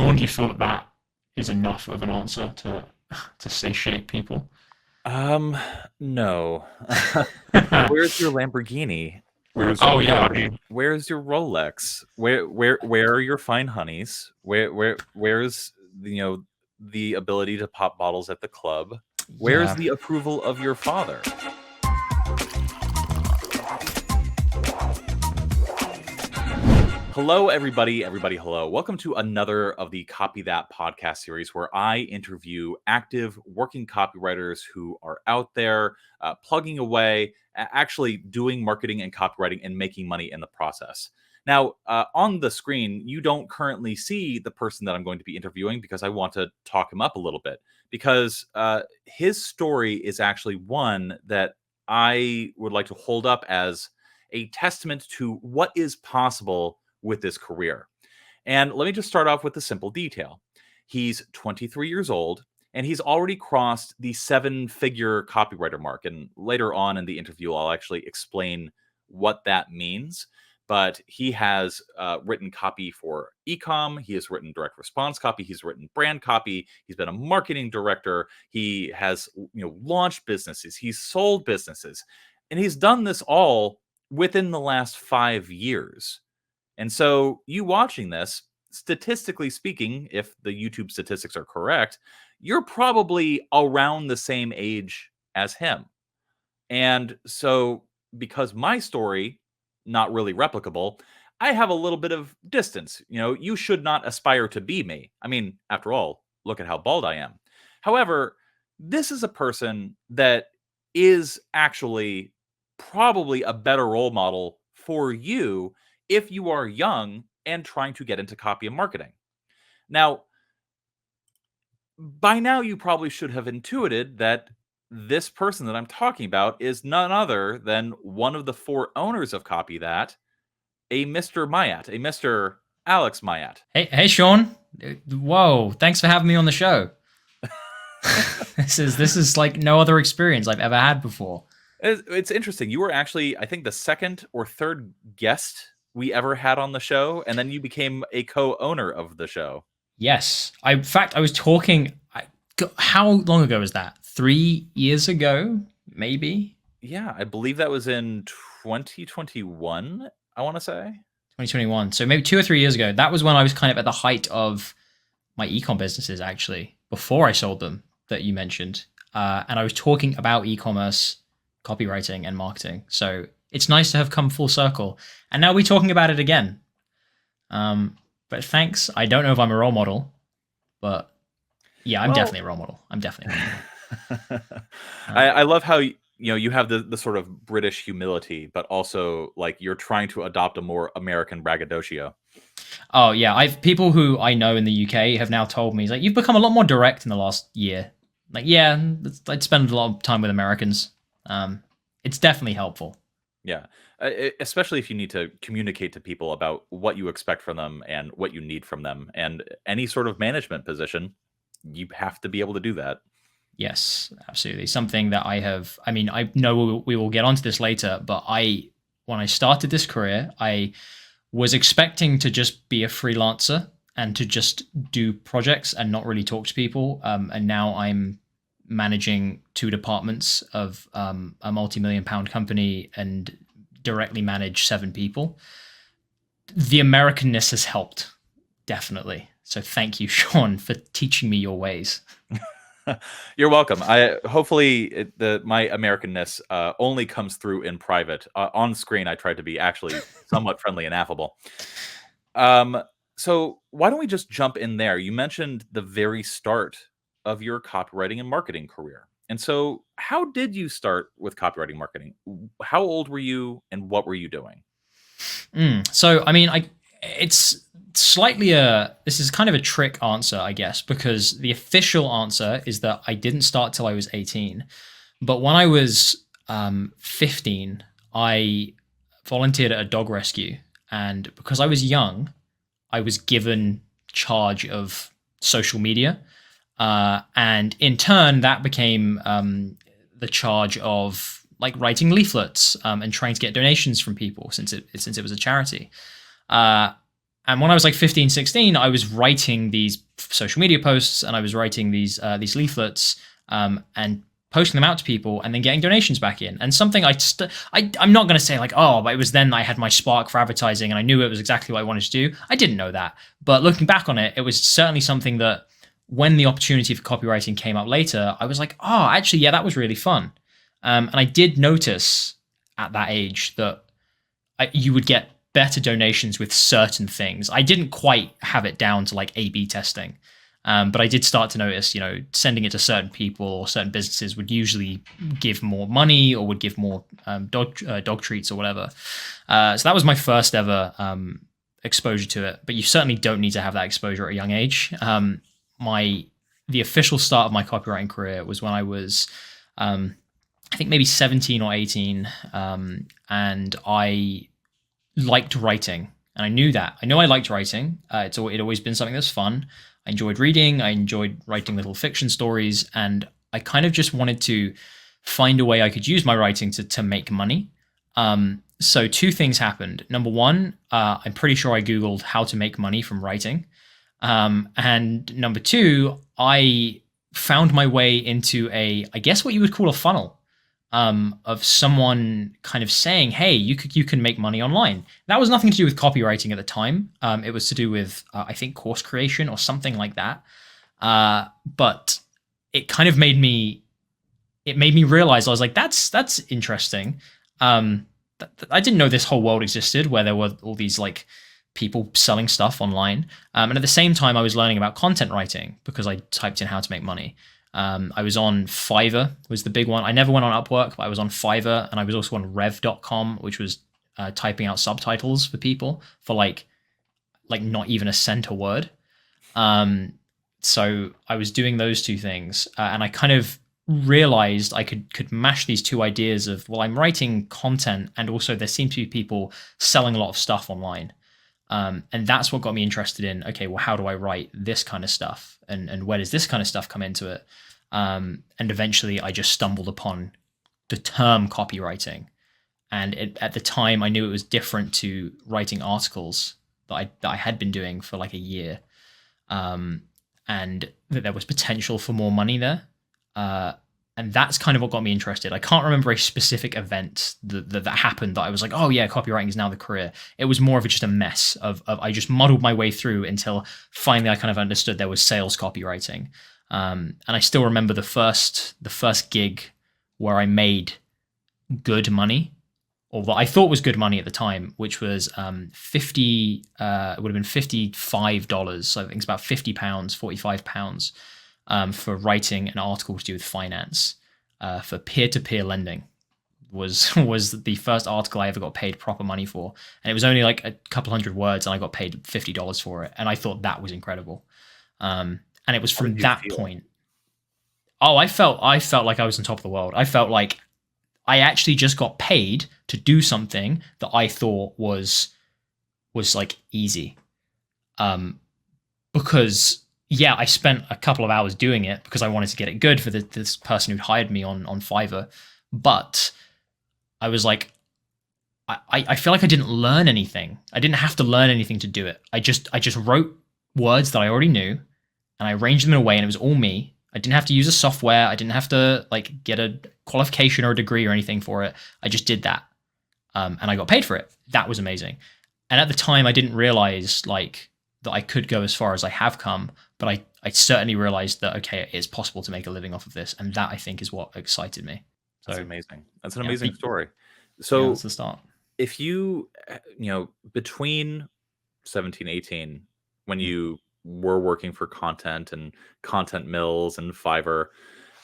Sean, do you feel that that is enough of an answer to satiate people? Um, no. Where's your Lamborghini? Where's Oh yeah, I mean, where's your Rolex? Where are your fine honeys? Where's the ability to pop bottles at the club? Where's yeah. the approval of your father? Hello, everybody. Everybody, hello. Welcome to another of the Copy That podcast series where I interview active working copywriters who are out there plugging away, actually doing marketing and copywriting and making money in the process. Now, on the screen, you don't currently see the person that I'm going to be interviewing because I want to talk him up a little bit because his story is actually one that I would like to hold up as a testament to what is possible with this career. And let me just start off with a simple detail. He's 23 years old and he's already crossed the 7-figure copywriter mark. And later on in the interview, I'll actually explain what that means. But he has written copy for ecom. He has written direct response copy. He's written brand copy. He's been a marketing director. He has launched businesses. He's sold businesses. And he's done this all within the last 5 years. And so you watching this, statistically speaking, if the YouTube statistics are correct, you're probably around the same age as him. And so because my story, not really replicable, I have a little bit of distance. You should not aspire to be me. I mean, after all, look at how bald I am. However, this is a person that is actually probably a better role model for you if you are young and trying to get into copy and marketing. Now, by now, you probably should have intuited that this person that I'm talking about is none other than one of the 4 owners of Copy That, a Mr. Mayat, a Mr. Alex Mayat. Hey, Sean. Whoa, thanks for having me on the show. This is like no other experience I've ever had before. It's interesting. You were actually, I think, the second or third guest we ever had on the show, and then you became a co-owner of the show. Yes. In fact, I was talking. How long ago was that? 3 years ago, maybe? Yeah, I believe that was in 2021, I want to say. 2021. So maybe 2 or 3 years ago. That was when I was kind of at the height of my ecom businesses, actually, before I sold them, that you mentioned. And I was talking about e-commerce, copywriting, and marketing. So it's nice to have come full circle. And now we're talking about it again. But thanks. I don't know if I'm a role model, but yeah, I'm definitely a role model. I'm definitely a role model. I love how you have the sort of British humility, but also like you're trying to adopt a more American braggadocio. Oh yeah, people who I know in the UK have now told me, like, you've become a lot more direct in the last year. Like, yeah, I'd spend a lot of time with Americans. It's definitely helpful. Yeah, especially if you need to communicate to people about what you expect from them and what you need from them, and any sort of management position, you have to be able to do that. Yes, absolutely. Something that I know we will get onto this later, but when I started this career, I was expecting to just be a freelancer and to just do projects and not really talk to people. And now I'm managing 2 departments of a multi-million-pound company and directly manage 7 people. The Americanness has helped, definitely. So thank you, Sean, for teaching me your ways. You're welcome. Hopefully my Americanness only comes through in private. On screen, I try to be actually somewhat friendly and affable. So why don't we just jump in there? You mentioned the very start of your copywriting and marketing career. And so how did you start with copywriting marketing? How old were you and what were you doing? So, it's slightly this is kind of a trick answer, I guess, because the official answer is that I didn't start till I was 18. But when I was 15, I volunteered at a dog rescue. And because I was young, I was given charge of social media. And in turn, that became the charge of like writing leaflets and trying to get donations from people since it was a charity. And And when I was like 15, 16, I was writing these social media posts and I was writing these leaflets and posting them out to people and then getting donations back in. And something I'm not going to say like, oh, but it was then that I had my spark for advertising and I knew it was exactly what I wanted to do. I didn't know that. But looking back on it, it was certainly something that when the opportunity for copywriting came up later, I was like, oh, actually, yeah, that was really fun. And I did notice at that age that you would get better donations with certain things. I didn't quite have it down to like A/B testing, but I did start to notice, sending it to certain people or certain businesses would usually give more money or would give more dog treats or whatever. So that was my first ever exposure to it. But you certainly don't need to have that exposure at a young age. The official start of my copywriting career was when I was, I think maybe 17 or 18, and I liked writing, and I knew that. I know I liked writing. It always been something that's fun. I enjoyed reading. I enjoyed writing little fiction stories, and I kind of just wanted to find a way I could use my writing to make money. So two things happened. Number one, I'm pretty sure I Googled how to make money from writing. And number two, I found my way into I guess what you would call a funnel. Of someone kind of saying, hey, you can make money online. That was nothing to do with copywriting at the time. It was to do with, I think, course creation or something like that. But it kind of made me realize, I was like, that's interesting. I didn't know this whole world existed where there were all these like people selling stuff online. And at the same time, I was learning about content writing because I typed in how to make money. I was on Fiverr, was the big one. I never went on Upwork, but I was on Fiverr, and I was also on rev.com, which was typing out subtitles for people for like not even a cent a word. So I was doing those two things, and I kind of realized I could mash these two ideas of, well, I'm writing content, and also there seem to be people selling a lot of stuff online. And that's what got me interested in, okay, well, how do I write this kind of stuff? And where does this kind of stuff come into it? And eventually I just stumbled upon the term copywriting. And at the time I knew it was different to writing articles that I had been doing for like a year. And that there was potential for more money there. And that's kind of what got me interested. I can't remember a specific event that happened that I was like, oh yeah, copywriting is now the career. It was more of just a mess of I just muddled my way through until finally I kind of understood there was sales copywriting. And I still remember the first gig where I made good money, or what I thought was good money at the time, which was it would have been $55. So I think it's about £50, £45. For writing an article to do with finance, for peer-to-peer lending was the first article I ever got paid proper money for. And it was only like a couple hundred words and I got paid $50 for it. And I thought that was incredible. And it was from that point. Oh, I felt like I was on top of the world. I felt like I actually just got paid to do something that I thought was like easy. Because yeah, I spent a couple of hours doing it because I wanted to get it good for this person who'd hired me on Fiverr. But I was like, I feel like I didn't learn anything. I didn't have to learn anything to do it. I just wrote words that I already knew, and I arranged them in a way, and it was all me. I didn't have to use a software. I didn't have to like get a qualification or a degree or anything for it. I just did that, and I got paid for it. That was amazing. And at the time, I didn't realize like that I could go as far as I have come. But I certainly realized that, okay, it's possible to make a living off of this. And that, I think, is what excited me. So, that's amazing. That's an amazing story. So that's the start. If you between 17, 18, when you were working for content and content mills and Fiverr,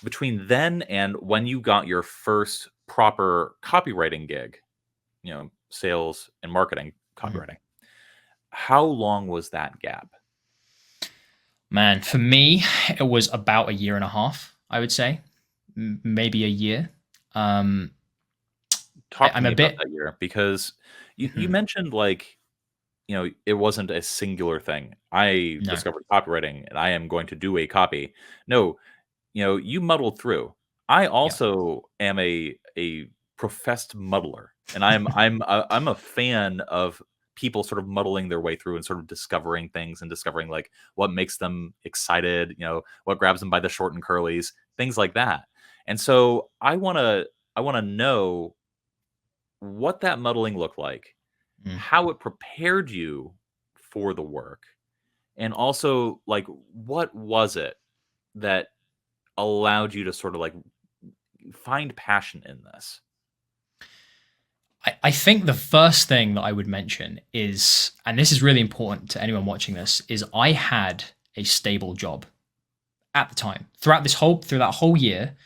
between then and when you got your first proper copywriting gig, sales and marketing copywriting, how long was that gap? Man, for me, it was about a year and a half, I would say, maybe a year. Talk to me about that year, because you mentioned like, it wasn't a singular thing. I discovered copywriting and I am going to do a copy. No, you muddled through. I also am a professed muddler, and I'm a fan of people sort of muddling their way through and sort of discovering things and discovering like what makes them excited, what grabs them by the short and curlies, things like that. And so I want to know what that muddling looked like, Mm. how it prepared you for the work, and also like what was it that allowed you to sort of like find passion in this? I think the first thing that I would mention is, and this is really important to anyone watching this, is I had a stable job at the time. Throughout that whole year,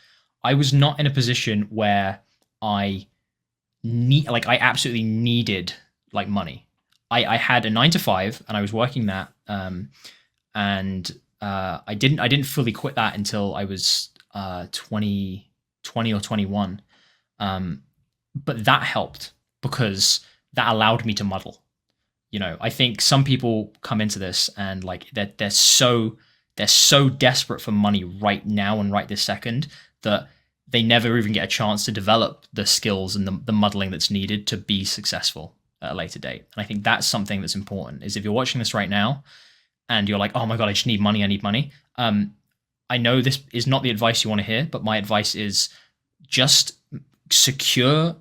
I was not in a position where I absolutely needed like money. I had a 9 to 5 and I was working that, and I didn't fully quit that until I was 20 or 21. But that helped because that allowed me to muddle. I think some people come into this and like they're so desperate for money right now and right this second that they never even get a chance to develop the skills and the muddling that's needed to be successful at a later date. And I think that's something that's important, is if you're watching this right now and you're like, oh my God, I just need money. I need money. I know this is not the advice you want to hear, but my advice is just secure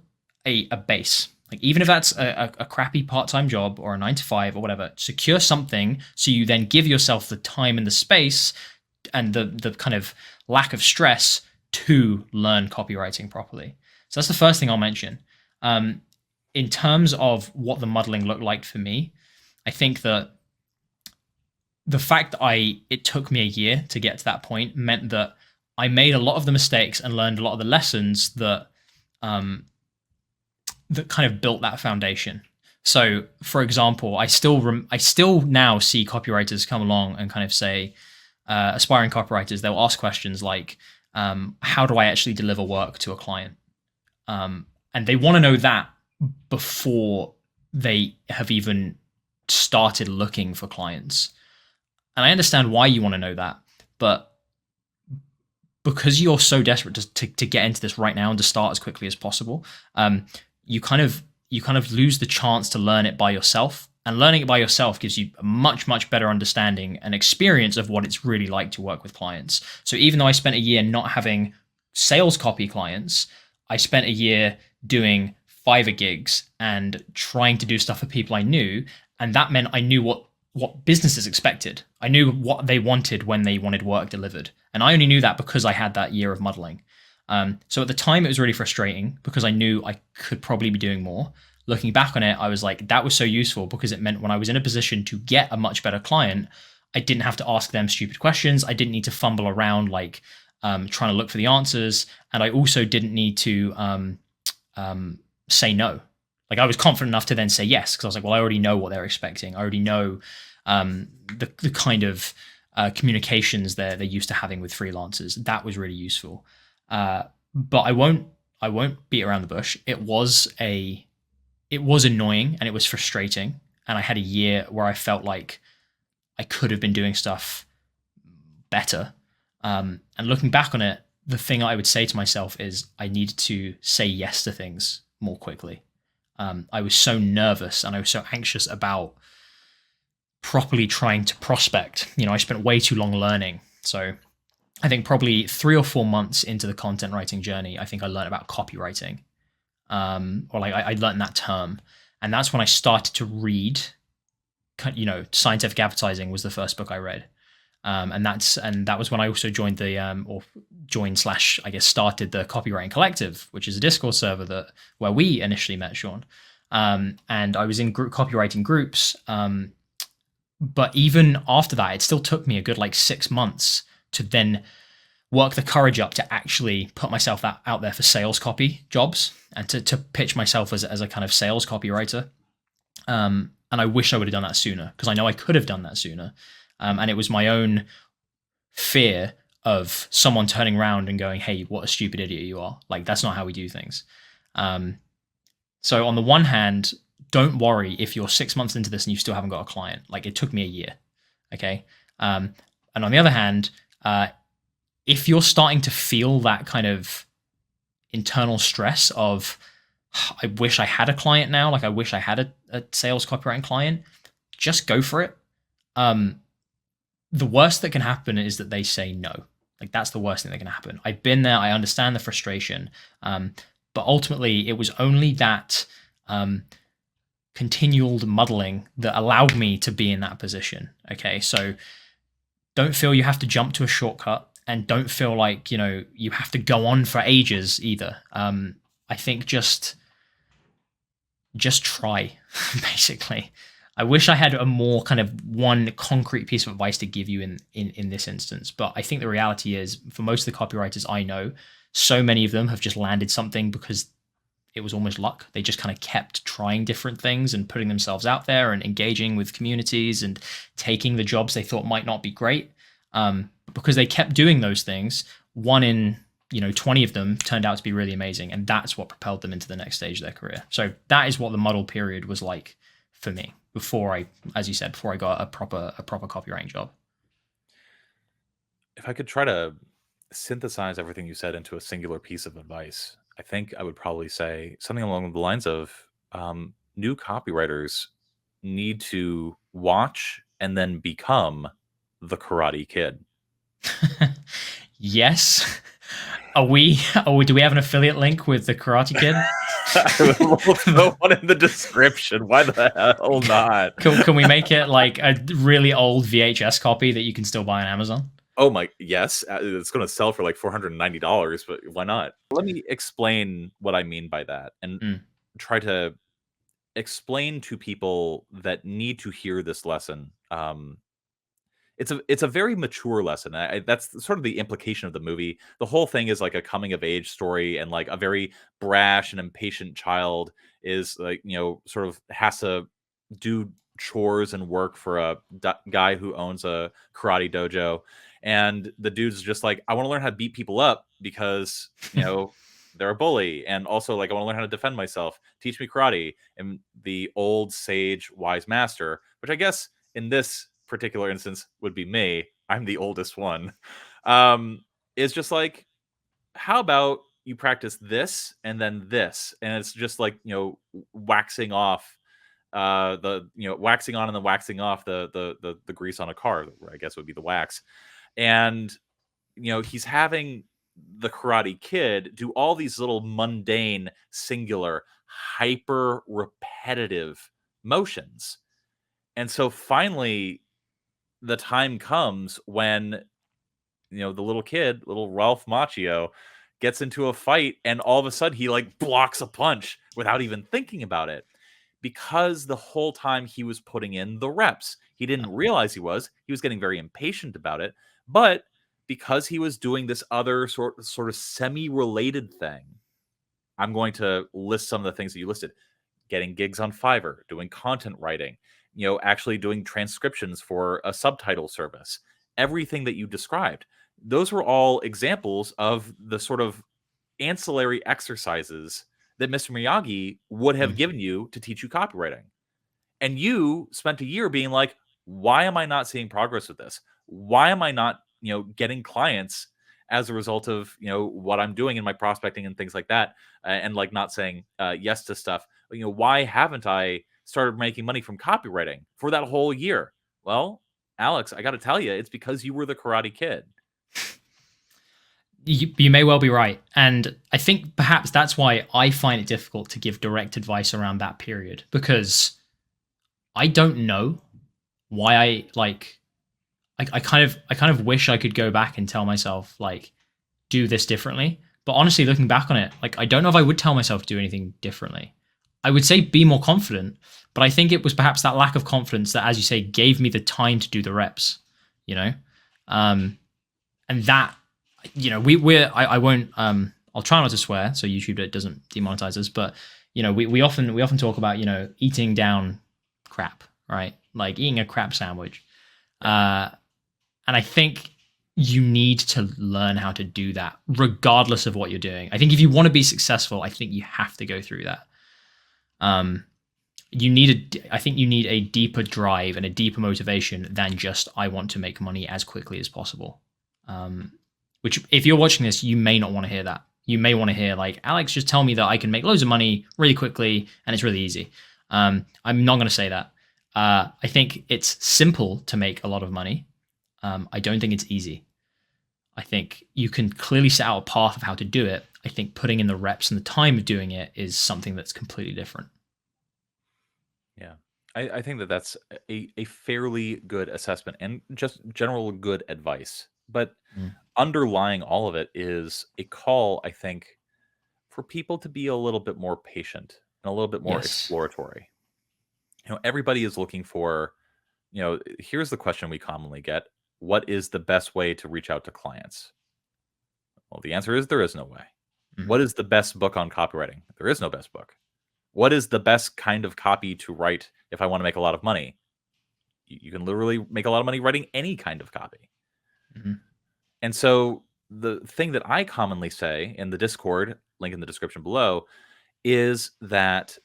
a base. Like even if that's a crappy part-time job or a 9 to 5 or whatever, secure something so you then give yourself the time and the space and the kind of lack of stress to learn copywriting properly. So that's the first thing I'll mention. In terms of what the muddling looked like for me, I think that the fact that it took me a year to get to that point meant that I made a lot of the mistakes and learned a lot of the lessons that that kind of built that foundation. So, for example, I still now see copywriters come along and kind of say, aspiring copywriters, they'll ask questions like, how do I actually deliver work to a client? And they want to know that before they have even started looking for clients. And I understand why you want to know that, but because you're so desperate to get into this right now and to start as quickly as possible, you kind of lose the chance to learn it by yourself. And learning it by yourself gives you a much, much better understanding and experience of what it's really like to work with clients. So even though I spent a year not having sales copy clients, I spent a year doing Fiverr gigs and trying to do stuff for people I knew. And that meant I knew what businesses expected. I knew what they wanted when they wanted work delivered. And I only knew that because I had that year of muddling. So at the time, it was really frustrating because I knew I could probably be doing more. Looking back on it, I was like, that was so useful because it meant when I was in a position to get a much better client, I didn't have to ask them stupid questions. I didn't need to fumble around like trying to look for the answers. And I also didn't need to say no. Like I was confident enough to then say yes because I was like, well, I already know what they're expecting. I already know the kind of communications they're used to having with freelancers. That was really useful. But I won't beat around the bush. It was annoying and it was frustrating. And I had a year where I felt like I could have been doing stuff better. And looking back on it, the thing I would say to myself is I needed to say yes to things more quickly. I was so nervous and I was so anxious about properly trying to prospect. I spent way too long learning. So I think probably 3 or 4 months into the content writing journey, I think I learned about copywriting. Or like I learned that term. And that's when I started to read, Scientific Advertising was the first book I read. And that was when I also joined started the Copywriting Collective, which is a Discord server where we initially met, Sean. And I was in copywriting groups. But even after that, it still took me a good 6 months to then work the courage up to actually put myself out there for sales copy jobs and to pitch myself as a kind of sales copywriter. And I wish I would have done that sooner because I know I could have done that sooner. And it was my own fear of someone turning around and going, hey, what a stupid idiot you are. Like, that's not how we do things. So on the one hand, don't worry if you're 6 months into this and you still haven't got a client. Like, it took me a year. Okay. And on the other hand, if you're starting to feel that kind of internal stress of I wish I had a client now. Like I wish I had a sales copywriting client. Just go for it. The worst that can happen is that they say no. Like that's the worst thing that can happen. I've been there. I understand the frustration. But ultimately it was only that continual muddling that allowed me to be in that position. Okay. So don't feel you have to jump to a shortcut, and don't feel like, you have to go on for ages either. I think just try, basically. I wish I had a more kind of one concrete piece of advice to give you in this instance. But I think the reality is, for most of the copywriters I know, so many of them have just landed something because it was almost luck. They just kind of kept trying different things and putting themselves out there and engaging with communities and taking the jobs they thought might not be great. But because they kept doing those things, one in 20 of them turned out to be really amazing. And that's what propelled them into the next stage of their career. So that is what the muddle period was like for me before I got a proper copywriting job. If I could try to synthesize everything you said into a singular piece of advice, I think I would probably say something along the lines of new copywriters need to watch and then become the Karate Kid. Yes. Do we have an affiliate link with the Karate Kid? We'll throw one in the description. Why the hell not? Can we make it like a really old VHS copy that you can still buy on Amazon? Oh my, yes. It's going to sell for like $490, but why not? Let me explain what I mean by that and try to explain to people that need to hear this lesson. It's a very mature lesson. That's sort of the implication of the movie. The whole thing is like a coming of age story, and like a very brash and impatient child is like, sort of has to do chores and work for a guy who owns a karate dojo. And the dude's just like, I want to learn how to beat people up because, they're a bully. And also, like, I want to learn how to defend myself. Teach me karate. And the old sage wise master, which I guess in this particular instance would be me, I'm the oldest one, is just like, how about you practice this and then this? And it's just like, waxing off waxing on and then waxing off the grease on a car, I guess would be the wax. And he's having the Karate Kid do all these little mundane, singular, hyper repetitive motions. And so finally the time comes when the little kid, little Ralph Macchio, gets into a fight, and all of a sudden he like blocks a punch without even thinking about it, because the whole time he was putting in the reps. He didn't realize he was getting very impatient about it, but because he was doing this other sort of semi-related thing. I'm going to list some of the things that you listed: getting gigs on Fiverr, doing content writing, actually doing transcriptions for a subtitle service. Everything that you described, those were all examples of the sort of ancillary exercises that Mr. Miyagi would have given you to teach you copywriting. And you spent a year being like, why am I not seeing progress with this? Why am I not, getting clients as a result of, what I'm doing in my prospecting and things like that? And like not saying yes to stuff. Why haven't I started making money from copywriting for that whole year? Well, Alex, I got to tell you, it's because you were the Karate Kid. You may well be right. And I think perhaps that's why I find it difficult to give direct advice around that period, because I don't know why I kind of wish I could go back and tell myself, like, do this differently. But honestly, looking back on it, like, I don't know if I would tell myself to do anything differently. I would say be more confident, but I think it was perhaps that lack of confidence that, as you say, gave me the time to do the reps, and that, I won't, I'll try not to swear so YouTube doesn't demonetize us, but, we often talk about, eating down crap, right? Like eating a crap sandwich. And I think you need to learn how to do that regardless of what you're doing. I think if you want to be successful, I think you have to go through that. I think you need a deeper drive and a deeper motivation than just, I want to make money as quickly as possible. Which, if you're watching this, you may not want to hear that. You may want to hear like, Alex, just tell me that I can make loads of money really quickly and it's really easy. I'm not going to say that. I think it's simple to make a lot of money. I don't think it's easy. I think you can clearly set out a path of how to do it. I think putting in the reps and the time of doing it is something that's completely different. Yeah. I think that that's a fairly good assessment and just general good advice. But underlying all of it is a call, I think, for people to be a little bit more patient and a little bit more exploratory. Everybody is looking for, here's the question we commonly get. What is the best way to reach out to clients? Well, the answer is there is no way. What is the best book on copywriting? There is no best book. What is the best kind of copy to write if I want to make a lot of money? You can literally make a lot of money writing any kind of copy. And so the thing that I commonly say in the Discord, link in the description below, is that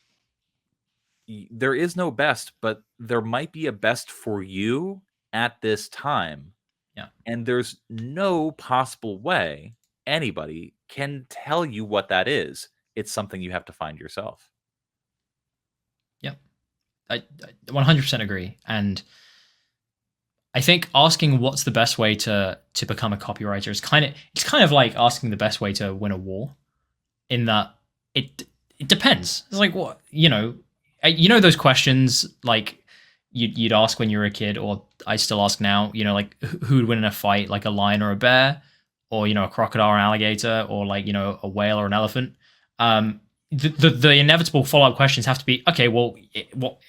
there is no best, but there might be a best for you at this time. Yeah. And there's no possible way anybody can tell you what that is. It's something you have to find yourself. Yep. I 100% agree. And I think asking what's the best way to become a copywriter is kind of like asking the best way to win a war, in that it depends. It's like, what, those questions like you'd ask when you were a kid, or I still ask now, like who would win in a fight, like a lion or a bear, or a crocodile or an alligator, or like a whale or an elephant. The inevitable follow-up questions have to be, okay, well,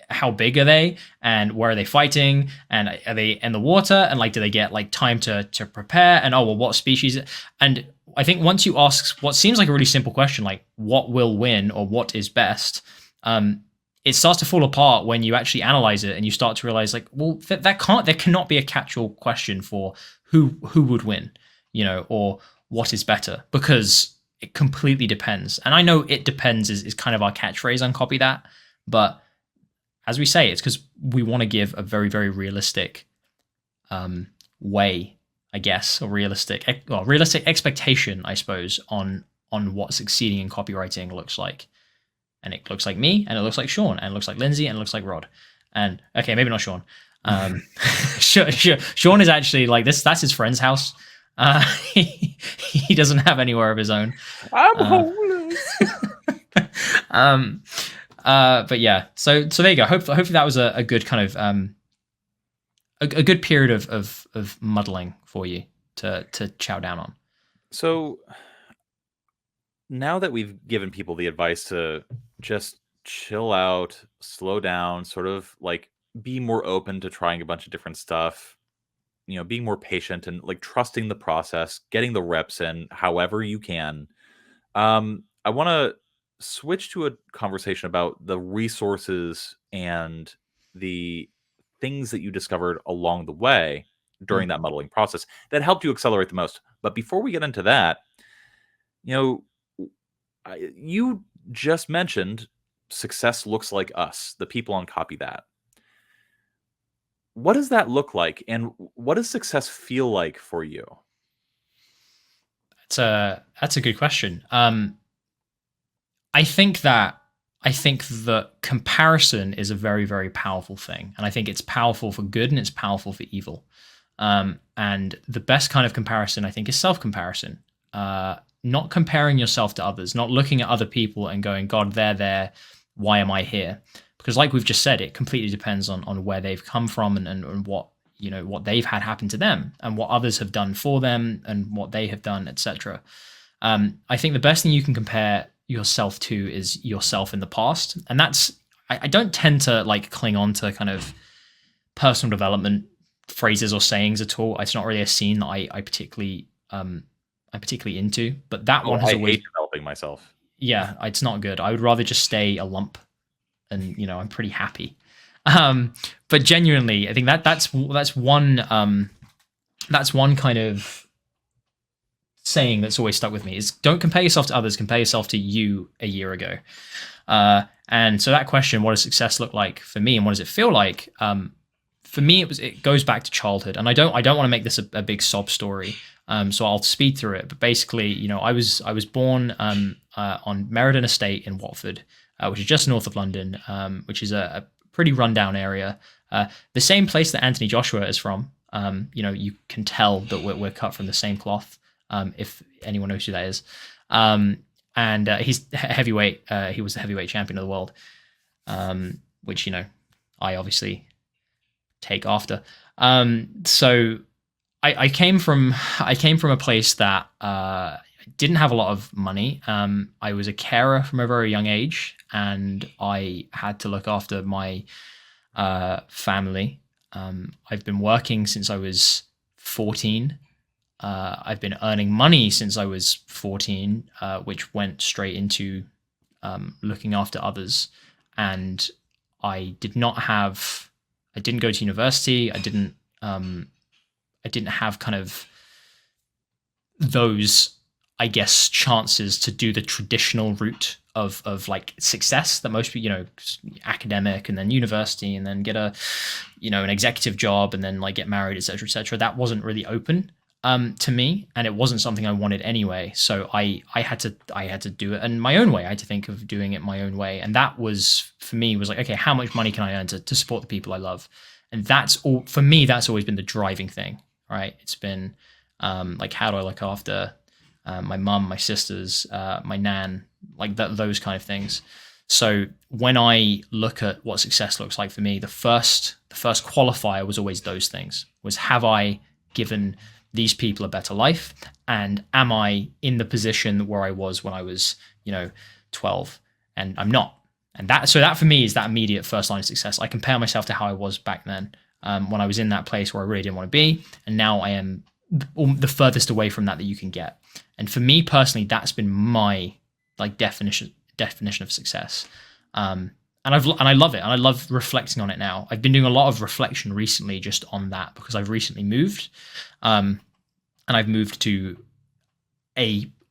how big are they, and where are they fighting, and are they in the water, and like do they get like time to prepare, and what species? And I think once you ask what seems like a really simple question, like what will win or what is best, it starts to fall apart when you actually analyze it and you start to realize like, well, there cannot be a catch-all question for who would win, or what is better, because it completely depends. And I know it depends is kind of our catchphrase on Copy That, but as we say, it's because we want to give a very, very realistic way, I guess, or realistic expectation, I suppose, on what succeeding in copywriting looks like. And it looks like me, and it looks like Sean, and it looks like Lindsay, and it looks like Rod. And okay, maybe not Sean. Sean is actually like this. That's his friend's house. He doesn't have anywhere of his own. I'm homeless. But yeah, so there you go. Hopefully that was a good kind of a good period of muddling for you to chow down on. So now that we've given people the advice to just chill out, slow down, sort of like be more open to trying a bunch of different stuff, being more patient and like trusting the process, getting the reps in however you can. I want to switch to a conversation about the resources and the things that you discovered along the way during that muddling process that helped you accelerate the most. But before we get into that, you just mentioned success looks like us, the people on Copy That. What does that look like, and what does success feel like for you? That's a good question. I think that comparison is a very, very powerful thing, and I think it's powerful for good and it's powerful for evil. And the best kind of comparison, I think, is self-comparison. Not comparing yourself to others, not looking at other people and going, God, they're there, why am I here? Because like we've just said, it completely depends on where they've come from and what what they've had happen to them and what others have done for them and what they have done, etc. I think the best thing you can compare yourself to is yourself in the past, and that's I don't tend to like cling on to kind of personal development phrases or sayings at all. It's not really a scene that I'm particularly into, but that one has always hate developing myself. Yeah, it's not good. I would rather just stay a lump, and I'm pretty happy. But genuinely, I think that's one kind of saying that's always stuck with me is don't compare yourself to others, compare yourself to you a year ago. And so that question, what does success look like for me and what does it feel like? for me, it goes back to childhood, and I don't want to make this a big sob story. So I'll speed through it. But basically, you know, I was born on Meriden Estate in Watford, which is just north of London, which is a pretty rundown area. The same place that Anthony Joshua is from. You know, you can tell that we're cut from the same cloth. If anyone knows who that is, and he's heavyweight. He was the heavyweight champion of the world, which, you know, I obviously take after. So I came from a place that didn't have a lot of money. I was a carer from a very young age, and I had to look after my family. I've been working since I was 14. I've been earning money since I was 14, which went straight into looking after others. And I didn't go to university. I didn't have kind of those, I guess, chances to do the traditional route of like success that most people, you know, academic and then university and then get a, you know, an executive job and then like get married, et cetera, et cetera. That wasn't really open to me, and it wasn't something I wanted anyway. So I had to do it in my own way. I had to think of doing it my own way. And that was, for me, was like, okay, how much money can I earn to support the people I love? And that's all, for me, that's always been the driving thing, right? It's been like, how do I look after my mum, my sisters, my nan, like those kind of things. So when I look at what success looks like for me, the first qualifier was always those things. Was, have I given these people a better life, and am I in the position where I was when I was, you know, 12? And I'm not. And that for me is that immediate first line of success. I compare myself to how I was back then, when I was in that place where I really didn't want to be, and now I am the furthest away from that you can get. And for me personally, that's been my like definition of success. And I love it, and I love reflecting on it now. I've been doing a lot of reflection recently just on that, because I've recently moved, and I've moved to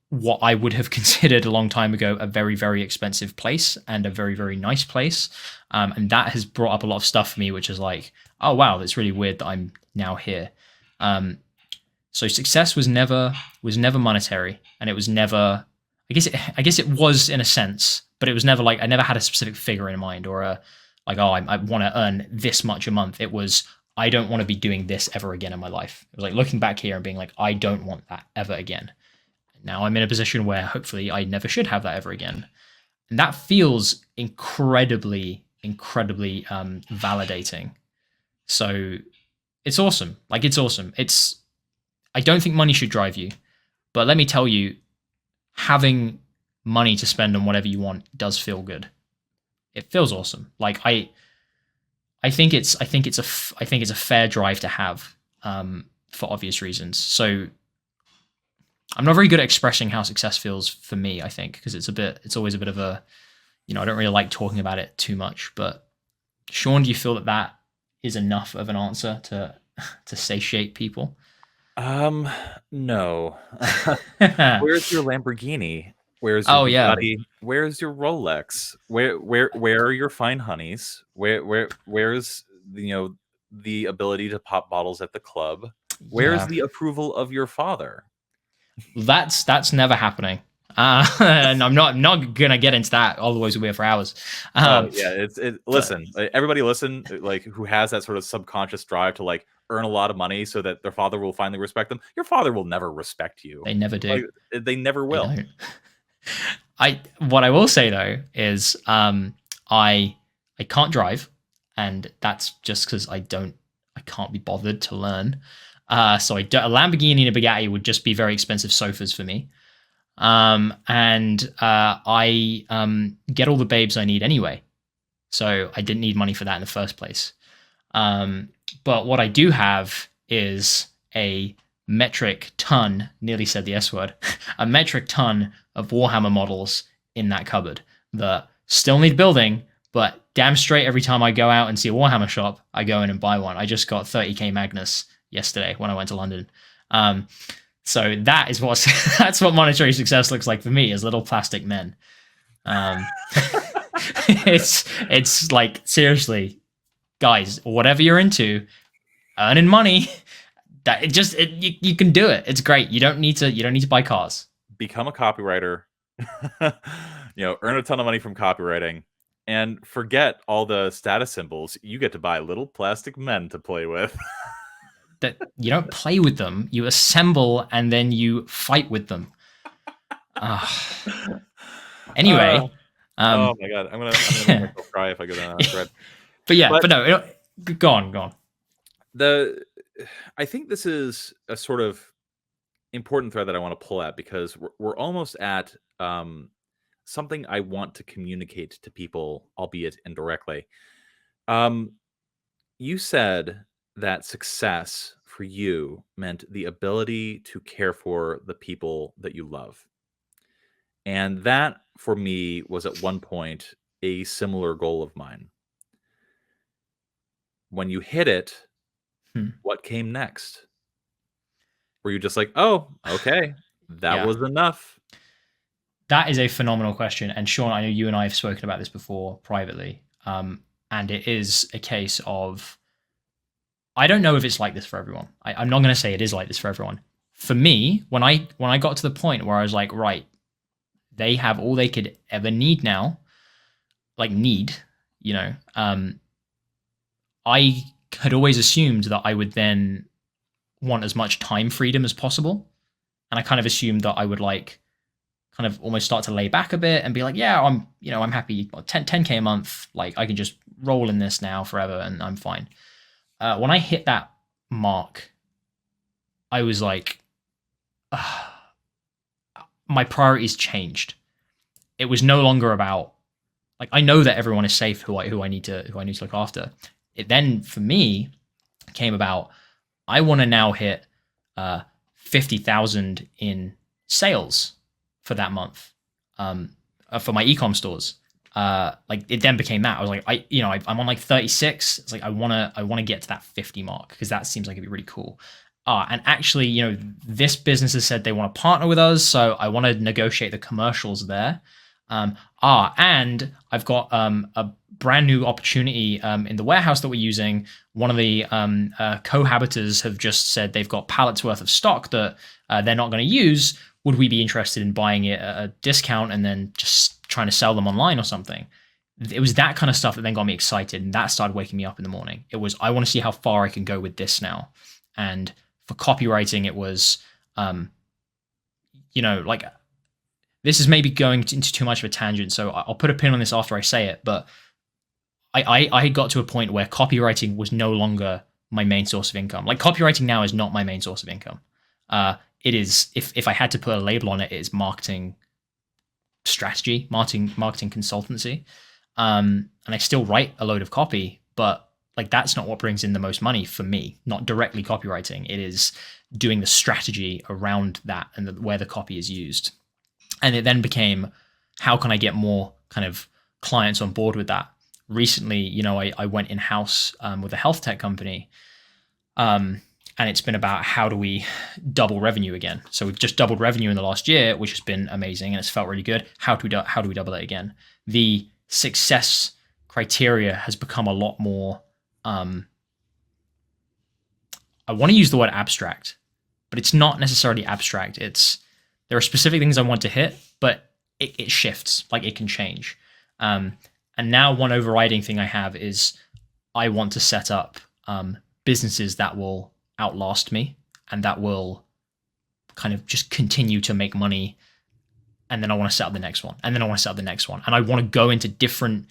what I would have considered a long time ago a very, very expensive place and a very, very nice place, and that has brought up a lot of stuff for me, which is like, oh wow, it's really weird that I'm now here. So success was never monetary, and it was never. I guess it was in a sense, but it was never like, I never had a specific figure in mind, or I want to earn this much a month. It was, I don't want to be doing this ever again in my life. It was like looking back here and being like, I don't want that ever again. Now I'm in a position where hopefully I never should have that ever again. And that feels incredibly, incredibly validating. So it's awesome. Like, it's awesome. I don't think money should drive you, but let me tell you, having money to spend on whatever you want does feel good. It feels awesome. Like I think it's a fair drive to have, for obvious reasons. So I'm not very good at expressing how success feels for me, I think, because it's always a bit of a, you know, I don't really like talking about it too much. But Sean, do you feel that is enough of an answer to satiate people? No. Where's your Lamborghini? Where's your Bugatti? Where's your Rolex? Where are your fine honeys? Where's the ability to pop bottles at the club? Where's the approval of your father? That's never happening. And I'm not gonna get into that. Otherwise, we'll be here for hours. Listen, everybody listen, like, who has that sort of subconscious drive to like earn a lot of money so that their father will finally respect them. Your father will never respect you. They never do. Like, they never will. What I will say though is I can't drive, and that's just because I can't be bothered to learn. So a Lamborghini and a Bugatti would just be very expensive sofas for me. And I get all the babes I need anyway. So I didn't need money for that in the first place. But what I do have is a metric ton, nearly said the S word, a metric ton of Warhammer models in that cupboard that still need building, but damn straight every time I go out and see a Warhammer shop, I go in and buy one. I just got 30k Magnus yesterday when I went to London. So that is that's what monetary success looks like for me, as little plastic men. It's like, seriously, guys, whatever you're into, earning money, you can do it. It's great. You don't need to buy cars. Become a copywriter, earn a ton of money from copywriting, and forget all the status symbols. You get to buy little plastic men to play with. That you don't play with them, you assemble and then you fight with them. Anyway, oh my god, I'm gonna make myself cry if I go down that thread. But no, go on. I think this is a sort of important thread that I want to pull at, because we're almost at something I want to communicate to people, albeit indirectly. You said that success for you meant the ability to care for the people that you love. And that, for me, was at one point a similar goal of mine. When you hit it, what came next? Were you just like, oh, okay, that was enough? That is a phenomenal question. And Sean, I know you and I have spoken about this before privately. And it is a case of, I don't know if it's like this for everyone. I'm not going to say it is like this for everyone. For me, when I got to the point where I was like, right, they have all they could ever need now, I had always assumed that I would then want as much time freedom as possible. And I kind of assumed that I would kind of almost start to lay back a bit and be like, yeah, I'm happy. 10K a month. Like, I can just roll in this now forever and I'm fine. When I hit that mark, I was like, my priorities changed. It was no longer about, like, I know that everyone is safe who I need to look after. It then, for me, came about, I want to now hit 50,000 in sales for that month, for my ecom stores. It then became that. I was like, I'm on like 36. It's like, I want to get to that 50 mark, because that seems like it'd be really cool. And actually, this business has said they want to partner with us, so I want to negotiate the commercials there. And I've got a brand new opportunity in the warehouse that we're using. One of the cohabitors have just said they've got pallets worth of stock that they're not going to use. Would we be interested in buying it at a discount and then just trying to sell them online or something? It was that kind of stuff that then got me excited, and that started waking me up in the morning. It was, I want to see how far I can go with this now. And for copywriting, it was, this is maybe going into too much of a tangent, so I'll put a pin on this after I say it, but I had got to a point where copywriting was no longer my main source of income. Like, copywriting now is not my main source of income. It is, if I had to put a label on it, it is marketing strategy, marketing consultancy. And I still write a load of copy, but like, that's not what brings in the most money for me, not directly copywriting. It is doing the strategy around that and where the copy is used. And it then became, how can I get more kind of clients on board with that? Recently, I went in-house with a health tech company. And it's been about, how do we double revenue again? So we've just doubled revenue in the last year, which has been amazing, and it's felt really good. How do we double it again? The success criteria has become a lot more, I want to use the word abstract, but it's not necessarily abstract. There are specific things I want to hit, but it shifts, like, it can change. And now one overriding thing I have is, I want to set up businesses that will outlast me and that will kind of just continue to make money. And then I want to set up the next one, and then I want to set up the next one. And I want to go into different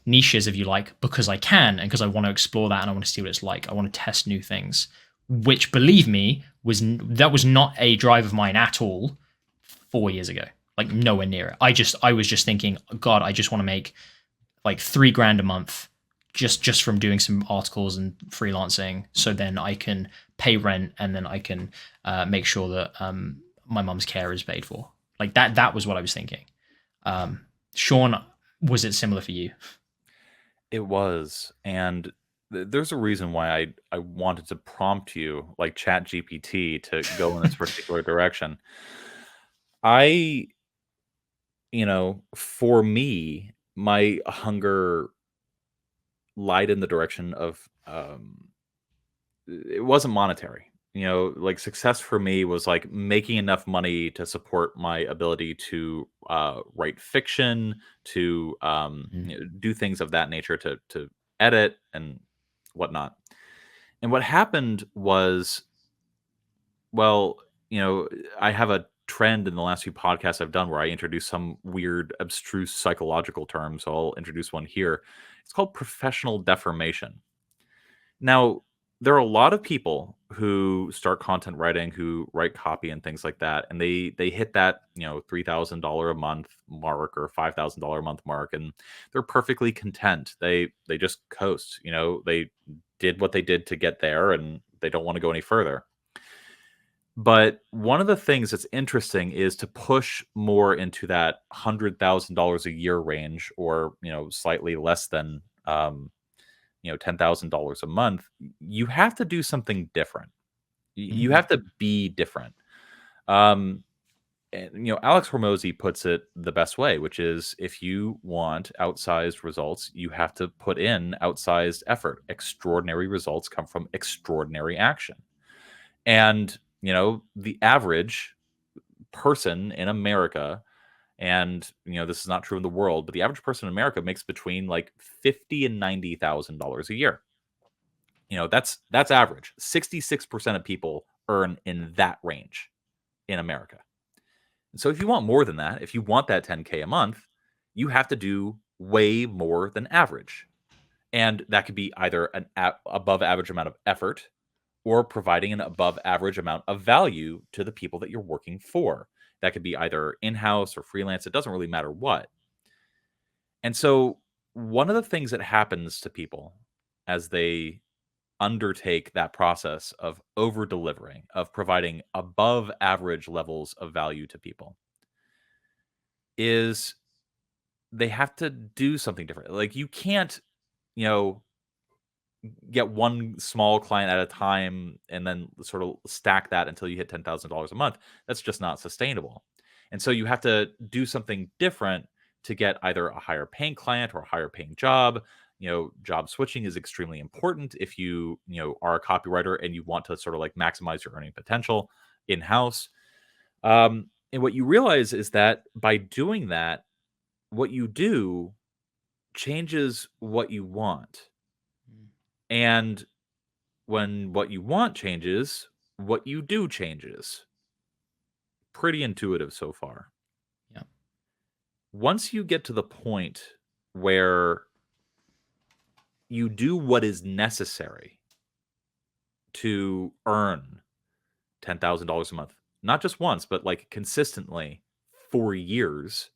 niches, if you like, because I can, and because I want to explore that and I want to see what it's like. I want to test new things, which, believe me, that was not a drive of mine at all 4 years ago. Like, nowhere near it. I was just thinking, God, I just want to make like $3,000 a month just from doing some articles and freelancing, so then I can pay rent, and then I can make sure that my mum's care is paid for. Like, that was what I was thinking. Sean, was it similar for you? It was. And there's a reason why I wanted to prompt you, like ChatGPT, to go in this particular direction. For me, my hunger lied in the direction of it wasn't monetary. Like success for me was like making enough money to support my ability to write fiction, to do things of that nature, to edit and whatnot. And what happened was, well, I have a trend in the last few podcasts I've done where I introduce some weird, abstruse psychological term. So I'll introduce one here. It's called professional deformation. Now, there are a lot of people who start content writing, who write copy and things like that, and they hit that $3,000 a month mark or $5,000 a month mark, and they're perfectly content. They just coast. They did what they did to get there, and they don't want to go any further. But one of the things that's interesting is to push more into that $100,000 a year range, or slightly less than $10,000 a month. You have to do something different. You have to be different. And, Alex Hormozy puts it the best way, which is if you want outsized results, you have to put in outsized effort. Extraordinary results come from extraordinary action. And, the average person in America, and this is not true in the world, but the average person in America makes between like $50,000 and $90,000 a year. That's average. 66% of people earn in that range in America. And so if you want more than that, if you want that 10K a month, you have to do way more than average. And that could be either an above average amount of effort, or providing an above average amount of value to the people that you're working for. That could be either in-house or freelance. It doesn't really matter what. And so one of the things that happens to people as they undertake that process of over delivering, of providing above average levels of value to people, is they have to do something different. Like you can't, get one small client at a time and then sort of stack that until you hit $10,000 a month. That's just not sustainable. And so you have to do something different to get either a higher paying client or a higher paying job. Job switching is extremely important if you, are a copywriter and you want to sort of like maximize your earning potential in-house. And what you realize is that by doing that, what you do changes what you want. And when what you want changes, what you do changes. Pretty intuitive so far. Yeah. Once you get to the point where you do what is necessary to earn $10,000 a month, not just once, but like consistently for years,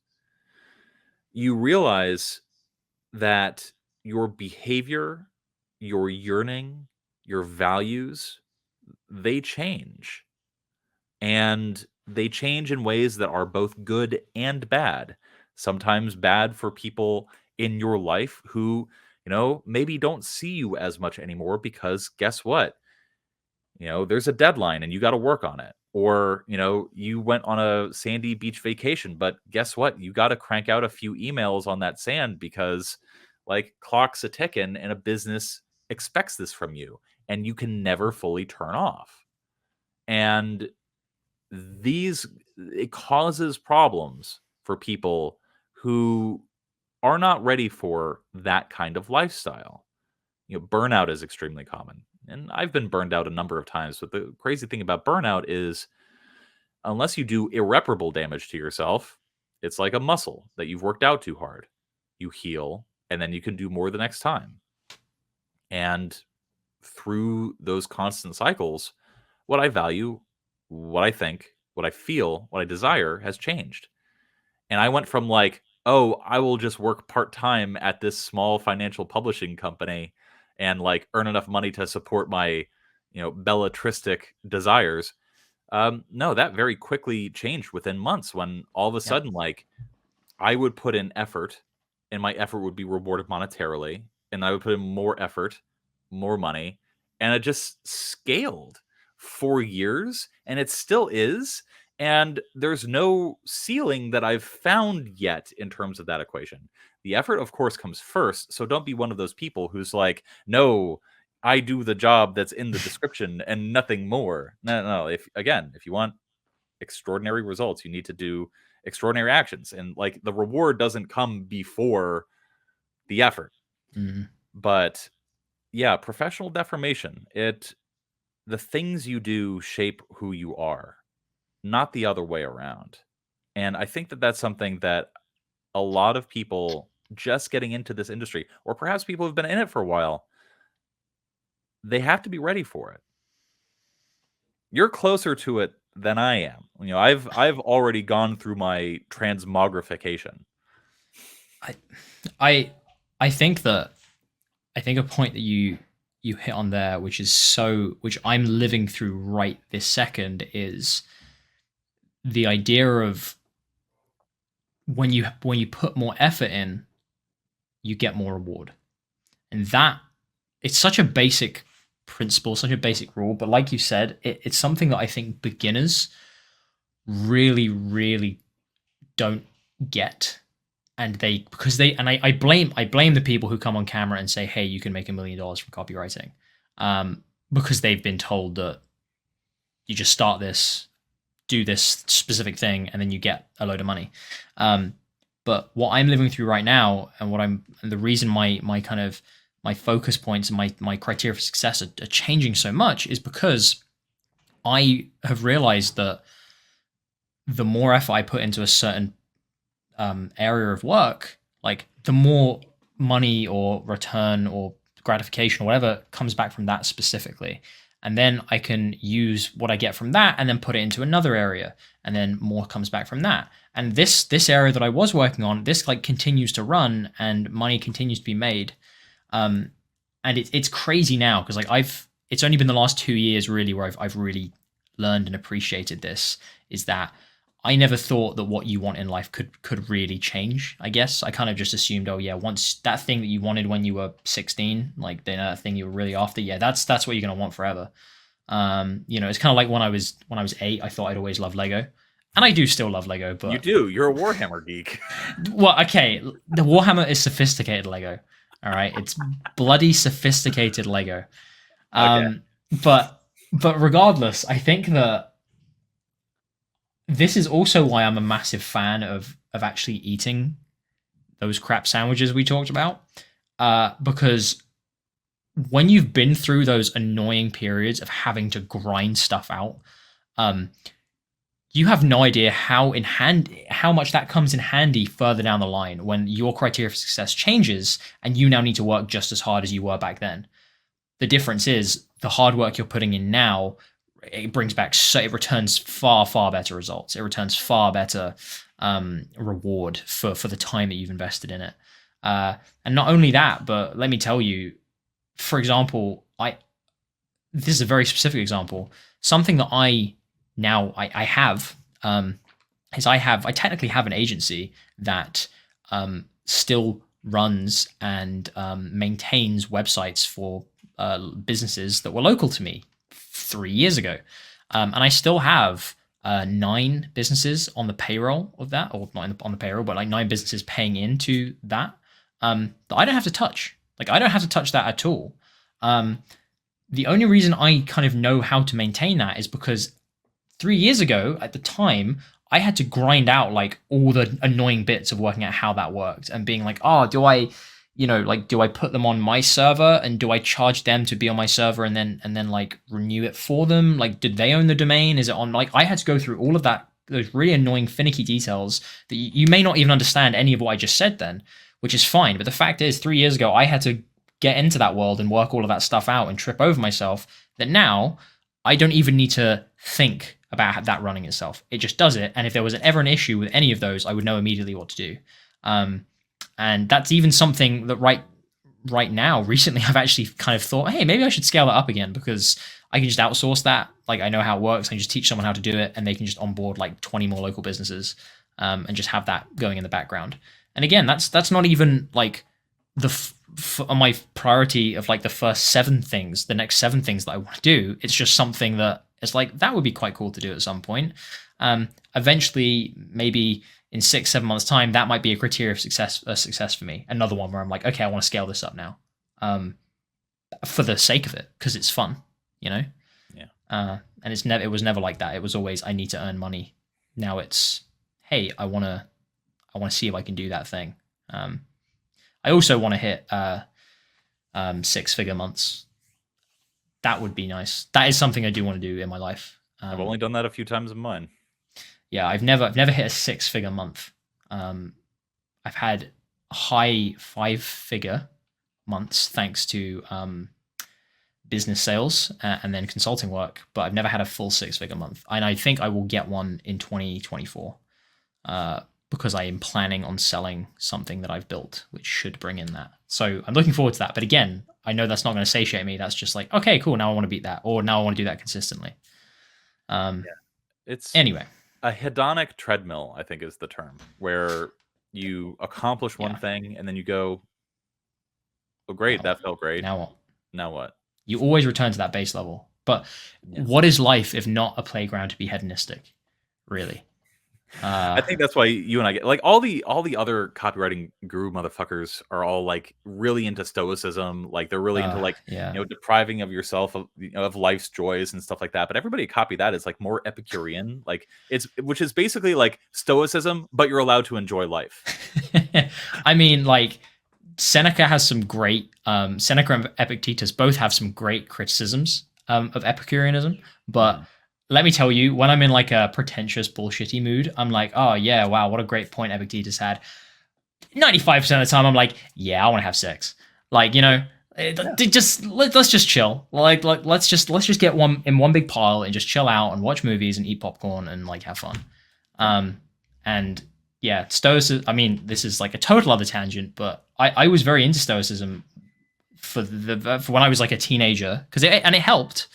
you realize that your behavior, your yearning, your values, they change. And they change in ways that are both good and bad. Sometimes bad for people in your life who, maybe don't see you as much anymore because guess what? There's a deadline and you got to work on it. Or, you went on a sandy beach vacation, but guess what? You got to crank out a few emails on that sand because like clock's a ticking and a business expects this from you and you can never fully turn off. And it causes problems for people who are not ready for that kind of lifestyle. Burnout is extremely common. And I've been burned out a number of times. But the crazy thing about burnout is unless you do irreparable damage to yourself, it's like a muscle that you've worked out too hard. You heal, and then you can do more the next time. And through those constant cycles, what I value, what I think, what I feel, what I desire has changed. And I went from like, oh, I will just work part-time at this small financial publishing company and like earn enough money to support my, belletristic desires. No, that very quickly changed within months when all of a sudden, like I would put in effort and my effort would be rewarded monetarily. And I would put in more effort, more money, and it just scaled for years, and it still is. And there's no ceiling that I've found yet in terms of that equation. The effort, of course, comes first. So don't be one of those people who's like, no, I do the job that's in the description and nothing more. No. If you want extraordinary results, you need to do extraordinary actions. And like the reward doesn't come before the effort. But yeah, professional deformation. The things you do shape who you are, not the other way around. And I think that that's something that a lot of people just getting into this industry, or perhaps people who've been in it for a while, they have to be ready for it. You're closer to it than I am. I've already gone through my transmogrification. I think a point that you hit on there, which I'm living through right this second, is the idea of when you put more effort in, you get more reward. And that, it's such a basic principle, such a basic rule, but like you said, it's something that I think beginners really, really don't get. And I blame the people who come on camera and say, hey, you can make $1 million from copywriting, because they've been told that you just start this, do this specific thing, and then you get a load of money. But what I'm living through right now, and the reason my kind of my focus points and my criteria for success are changing so much, is because I have realized that the more effort I put into a certain area of work, like the more money or return or gratification or whatever comes back from that specifically. And then I can use what I get from that and then put it into another area, and then more comes back from that. And this area that I was working on, this like continues to run and money continues to be made. And it's crazy now, because like it's only been the last 2 years really where I've really learned and appreciated this, is that I never thought that what you want in life could really change. I guess I kind of just assumed, oh yeah, once that thing that you wanted when you were 16, like that thing you were really after, yeah, that's what you're gonna want forever. It's kind of like when I was 8, I thought I'd always love Lego, and I do still love Lego. But you do. You're a Warhammer geek. Well, okay, the Warhammer is sophisticated Lego. All right, it's bloody sophisticated Lego. Okay. But regardless, I think that this is also why I'm a massive fan of actually eating those crap sandwiches we talked about, because when you've been through those annoying periods of having to grind stuff out, you have no idea how much that comes in handy further down the line when your criteria for success changes and you now need to work just as hard as you were back then. The difference is the hard work you're putting in now, it returns far, far better results. It returns far better reward for the time that you've invested in it. And not only that, but let me tell you, for example, this is a very specific example. Something that I have is I technically have an agency that still runs and maintains websites for businesses that were local to me 3 years ago. And I still have 9 businesses on the payroll of that, or not on the payroll, but like 9 businesses paying into that I don't have to touch. Like, I don't have to touch that at all. The only reason I kind of know how to maintain that is because 3 years ago, at the time, I had to grind out like all the annoying bits of working out how that worked and being like, oh, do I put them on my server and do I charge them to be on my server and then like renew it for them? Like, did they own the domain? Is it on, like, I had to go through all of that, those really annoying, finicky details that you may not even understand any of what I just said then, which is fine. But the fact is, 3 years ago, I had to get into that world and work all of that stuff out and trip over myself, that now I don't even need to think about that running itself. It just does it. And if there was ever an issue with any of those, I would know immediately what to do. And that's even something that right now, recently, I've actually kind of thought, hey, maybe I should scale that up again, because I can just outsource that. Like, I know how it works. I can just teach someone how to do it, and they can just onboard like 20 more local businesses, and just have that going in the background. And again, that's not even like on my priority of like the next 7 things that I want to do. It's just something that It's like, that would be quite cool to do at some point. Eventually, maybe in 6-7 months time, that might be a criteria of success for me. Another one where I'm like, okay, I want to scale this up now, for the sake of it, because it's fun, Yeah. And it was never like that. It was always, I need to earn money. Now it's, hey, I want to see if I can do that thing. I also want to hit 6-figure months. That would be nice. That is something I do want to do in my life. I've only done that a few times in mine. Yeah, I've never hit a 6-figure month. I've had high 5-figure months thanks to business sales and then consulting work, but I've never had a full 6-figure month. And I think I will get one in 2024 because I am planning on selling something that I've built, which should bring in that. So I'm looking forward to that. But again, I know that's not going to satiate me. That's just like, okay, cool. Now I want to beat that, or now I want to do that consistently. It's Anyway, a hedonic treadmill, I think is the term, where you accomplish one thing and then you go, oh, great, that felt great. Now what? Now what? You always return to that base level. But what is life if not a playground to be hedonistic? Really? I think that's why you and I get like all the other copywriting guru motherfuckers are all like really into stoicism, like they're really into like depriving of yourself of life's joys and stuff like that. But everybody at Copy That is like more Epicurean, like which is basically like stoicism, but you're allowed to enjoy life. I mean, like Seneca has some great Seneca and Epictetus both have some great criticisms of Epicureanism, but let me tell you, when I'm in like a pretentious bullshitty mood, I'm like, oh yeah, wow, what a great point Epictetus had. 95% of the time, I'm like, yeah, I want to have sex. Like, let's just chill. Like let's just get in one big pile and just chill out and watch movies and eat popcorn and like have fun. And yeah, stoicism. I mean, this is like a total other tangent, but I was very into stoicism for when I was like a teenager because it helped.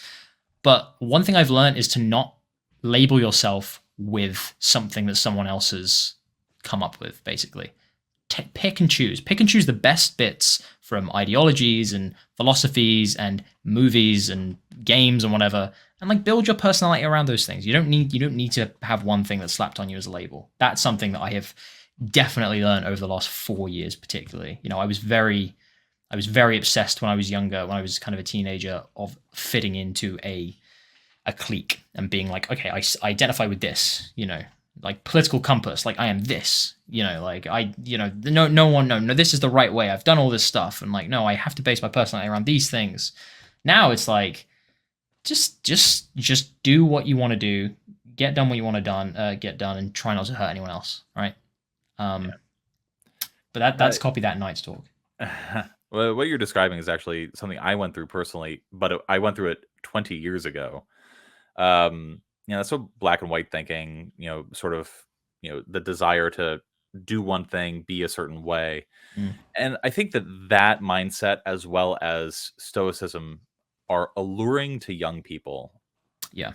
But one thing I've learned is to not label yourself with something that someone else has come up with, basically. Pick and choose the best bits from ideologies and philosophies and movies and games and whatever, and like build your personality around those things. You don't need to have one thing that's slapped on you as a label. That's something that I have definitely learned over the last 4 years, particularly. I was very obsessed when I was younger, when I was kind of a teenager, of fitting into a clique and being like, okay, I identify with this, like political compass, like I am this, like no one, no, this is the right way. I've done all this stuff. And like, no, I have to base my personality around these things. Now it's like, just do what you want to do, get done what you want to get done, and try not to hurt anyone else. Right. But that's Copy That Night's talk. Well, what you're describing is actually something I went through personally, but I went through it 20 years ago. So black and white thinking, sort of, the desire to do one thing, be a certain way. And I think that mindset, as well as stoicism, are alluring to young people. Yeah.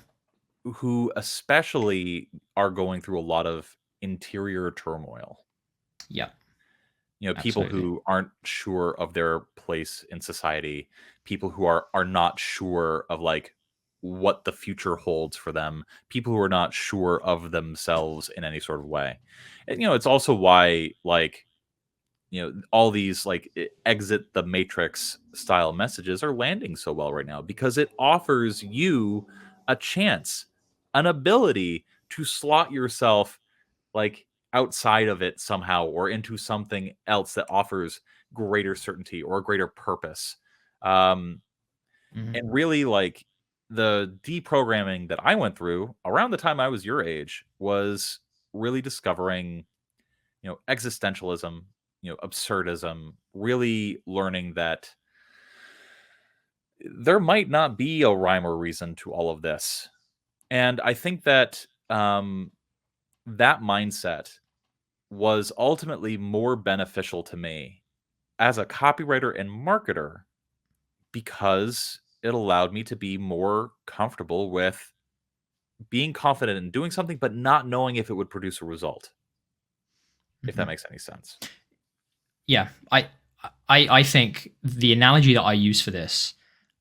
Who especially are going through a lot of interior turmoil. Yeah. People who aren't sure of their place in society, people who are not sure of like what the future holds for them, people who are not sure of themselves in any sort of way. And, it's also why like, all these like exit the matrix style messages are landing so well right now, because it offers you a chance, an ability to slot yourself like outside of it somehow, or into something else that offers greater certainty or greater purpose. And really, like, the deprogramming that I went through around the time I was your age was really discovering, existentialism, absurdism, really learning that there might not be a rhyme or reason to all of this. And I think that that mindset was ultimately more beneficial to me as a copywriter and marketer, because it allowed me to be more comfortable with being confident in doing something, but not knowing if it would produce a result. If that makes any sense. Yeah, I think the analogy that I use for this,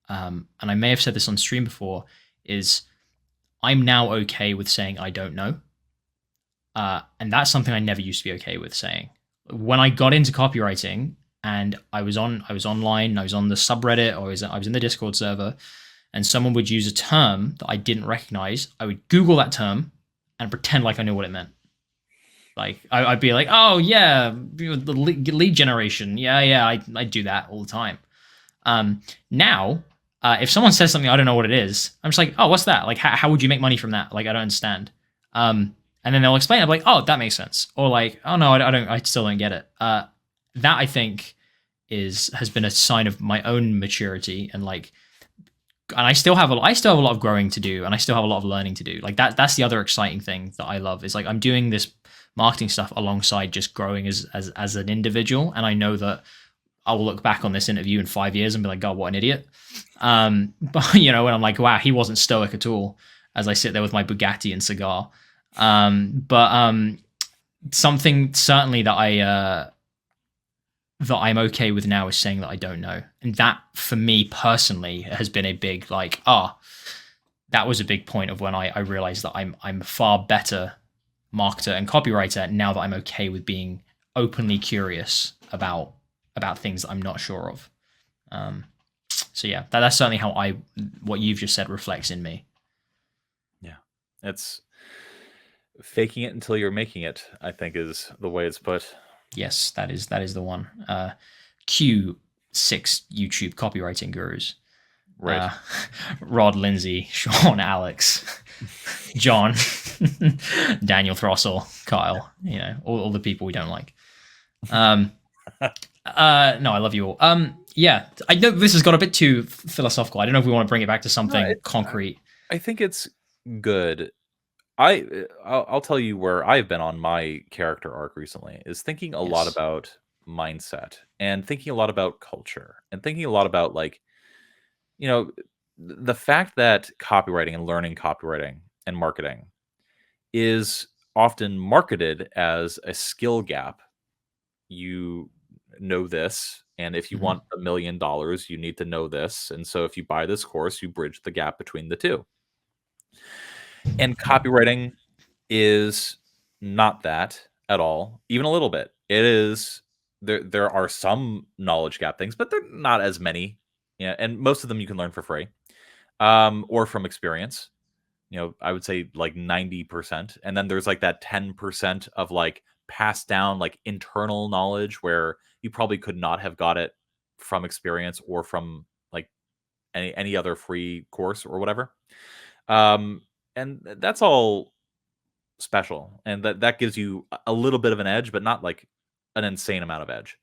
and I may have said this on stream before, is I'm now okay with saying I don't know. And that's something I never used to be okay with saying. When I got into copywriting and I was online, I was on the subreddit, or I was in the Discord server, and someone would use a term that I didn't recognize, I would Google that term and pretend like I knew what it meant. Like I'd be like, oh yeah, the lead generation, yeah, I do that all the time. Now, if someone says something I don't know what it is, I'm just like, oh, what's that? Like, how would you make money from that? Like, I don't understand. And then they'll explain. I'm like, oh, that makes sense. Or like, oh no, I still don't get it. That I think has been a sign of my own maturity, and like, and I still have a lot of growing to do, and I still have a lot of learning to do. Like that's the other exciting thing that I love, is like I'm doing this marketing stuff alongside just growing as an individual, and I know that I will look back on this interview in 5 years and be like, God, what an idiot. But when I'm like, wow, he wasn't stoic at all, as I sit there with my Bugatti and cigar. But something certainly that I'm okay with now is saying that I don't know. And that for me personally has been a big that was a big point of when I realized that I'm a far better marketer and copywriter now that I'm okay with being openly curious about things that I'm not sure of. So yeah, that's certainly how what you've just said reflects in me. Yeah. It's faking it until you're making it, I think, is the way it's put. Yes, that is the one. Q6 YouTube copywriting gurus. Right. Rod, Lindsay, Sean, Alex, John, Daniel Throssell, Kyle, all the people we don't like. No, I love you all. Yeah, I know this has got a bit too philosophical. I don't know if we want to bring it back to something concrete. I think it's good. I'll tell you where I've been on my character arc recently is thinking a lot about mindset, and thinking a lot about culture, and thinking a lot about like, the fact that copywriting and learning copywriting and marketing is often marketed as a skill gap. You know this, and if you want $1 million, you need to know this. And so if you buy this course, you bridge the gap between the two. And copywriting is not that at all, even a little bit. It is there are some knowledge gap things, but they're not as many. Yeah, and most of them you can learn for free, or from experience. I would say like 90%. And then there's like that 10% of like passed down like internal knowledge where you probably could not have got it from experience or from like any other free course or whatever. And that's all special, and that gives you a little bit of an edge, but not like an insane amount of edge.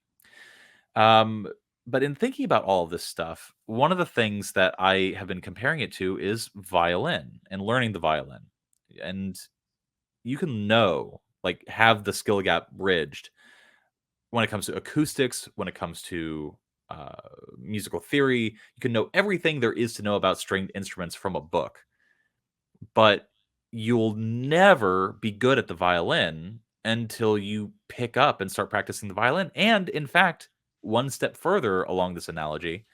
But in thinking about all of this stuff, one of the things that I have been comparing it to is violin and learning the violin. And you can have the skill gap bridged when it comes to acoustics, when it comes to musical theory. You can know everything there is to know about stringed instruments from a book, but you'll never be good at the violin until you pick up and start practicing the violin. And in fact, one step further along this analogy,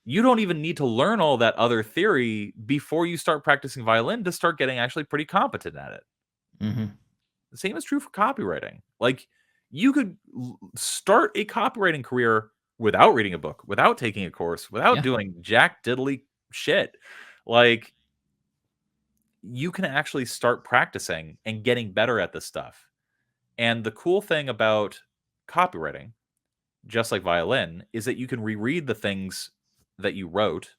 you don't even need to learn all that other theory before you start practicing violin to start getting actually pretty competent at it. The same is true for copywriting. Like, you could start a copywriting career without reading a book, without taking a course, without doing jack diddly shit. Like, you can actually start practicing and getting better at this stuff. And the cool thing about copywriting, just like violin, is that you can reread the things that you wrote,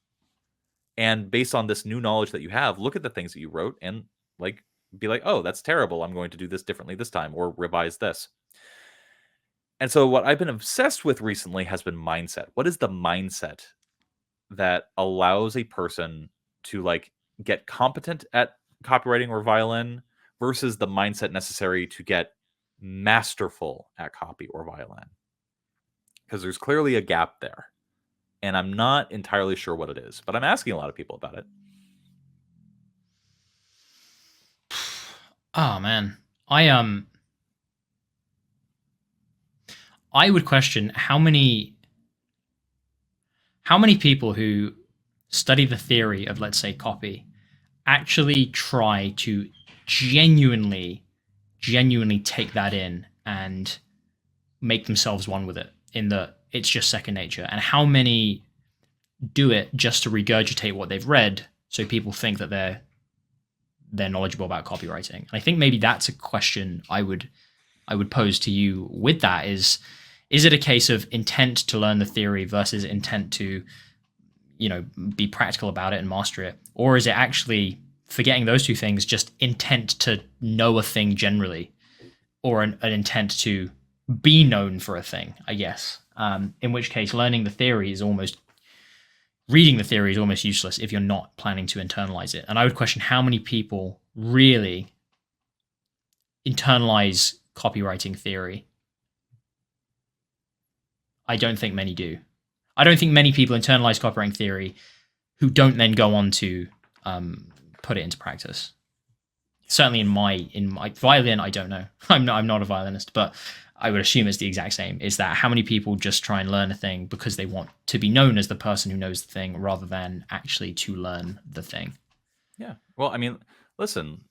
and based on this new knowledge that you have, look at the things that you wrote and like be like, oh, that's terrible, I'm going to do this differently this time, or revise this. And so what I've been obsessed with recently has been mindset. What is the mindset that allows a person to like get competent at copywriting or violin versus the mindset necessary to get masterful at copy or violin? Because there's clearly a gap there, and I'm not entirely sure what it is, but I'm asking a lot of people about it. Oh man, I would question how many people who study the theory of, let's say, copy actually try to genuinely take that in and make themselves one with it, in that it's just second nature, and how many do it just to regurgitate what they've read so people think that they're knowledgeable about copywriting. And I think maybe that's a question I would pose to you with that: is it a case of intent to learn the theory versus intent to, be practical about it and master it? Or is it actually, forgetting those two things, just intent to know a thing generally, or an intent to be known for a thing, I guess? In which case, reading the theory is almost useless if you're not planning to internalize it. And I would question how many people really internalize copywriting theory. I don't think many do. I don't think many people internalize copywriting theory who don't then go on to put it into practice. Certainly in my violin, I don't know. I'm not a violinist, but I would assume it's the exact same. Is that how many people just try and learn a thing because they want to be known as the person who knows the thing, rather than actually to learn the thing? Yeah. Well, I mean, listen,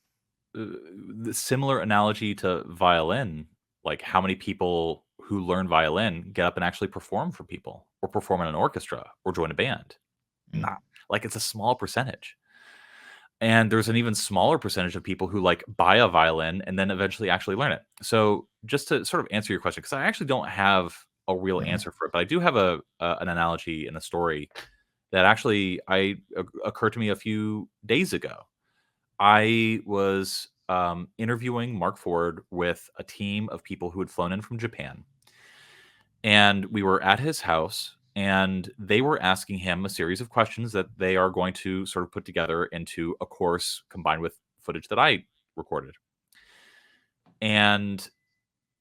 the similar analogy to violin, like how many people who learn violin get up and actually perform for people, or perform in an orchestra, or join a band? Not like, it's a small percentage. And there's an even smaller percentage of people who like buy a violin and then eventually actually learn it. So just to sort of answer your question, because I actually don't have a real answer for it, but I do have an analogy and a story that actually occurred to me a few days ago. I was interviewing Mark Ford with a team of people who had flown in from Japan. And we were at his house, and they were asking him a series of questions that they are going to sort of put together into a course combined with footage that I recorded. And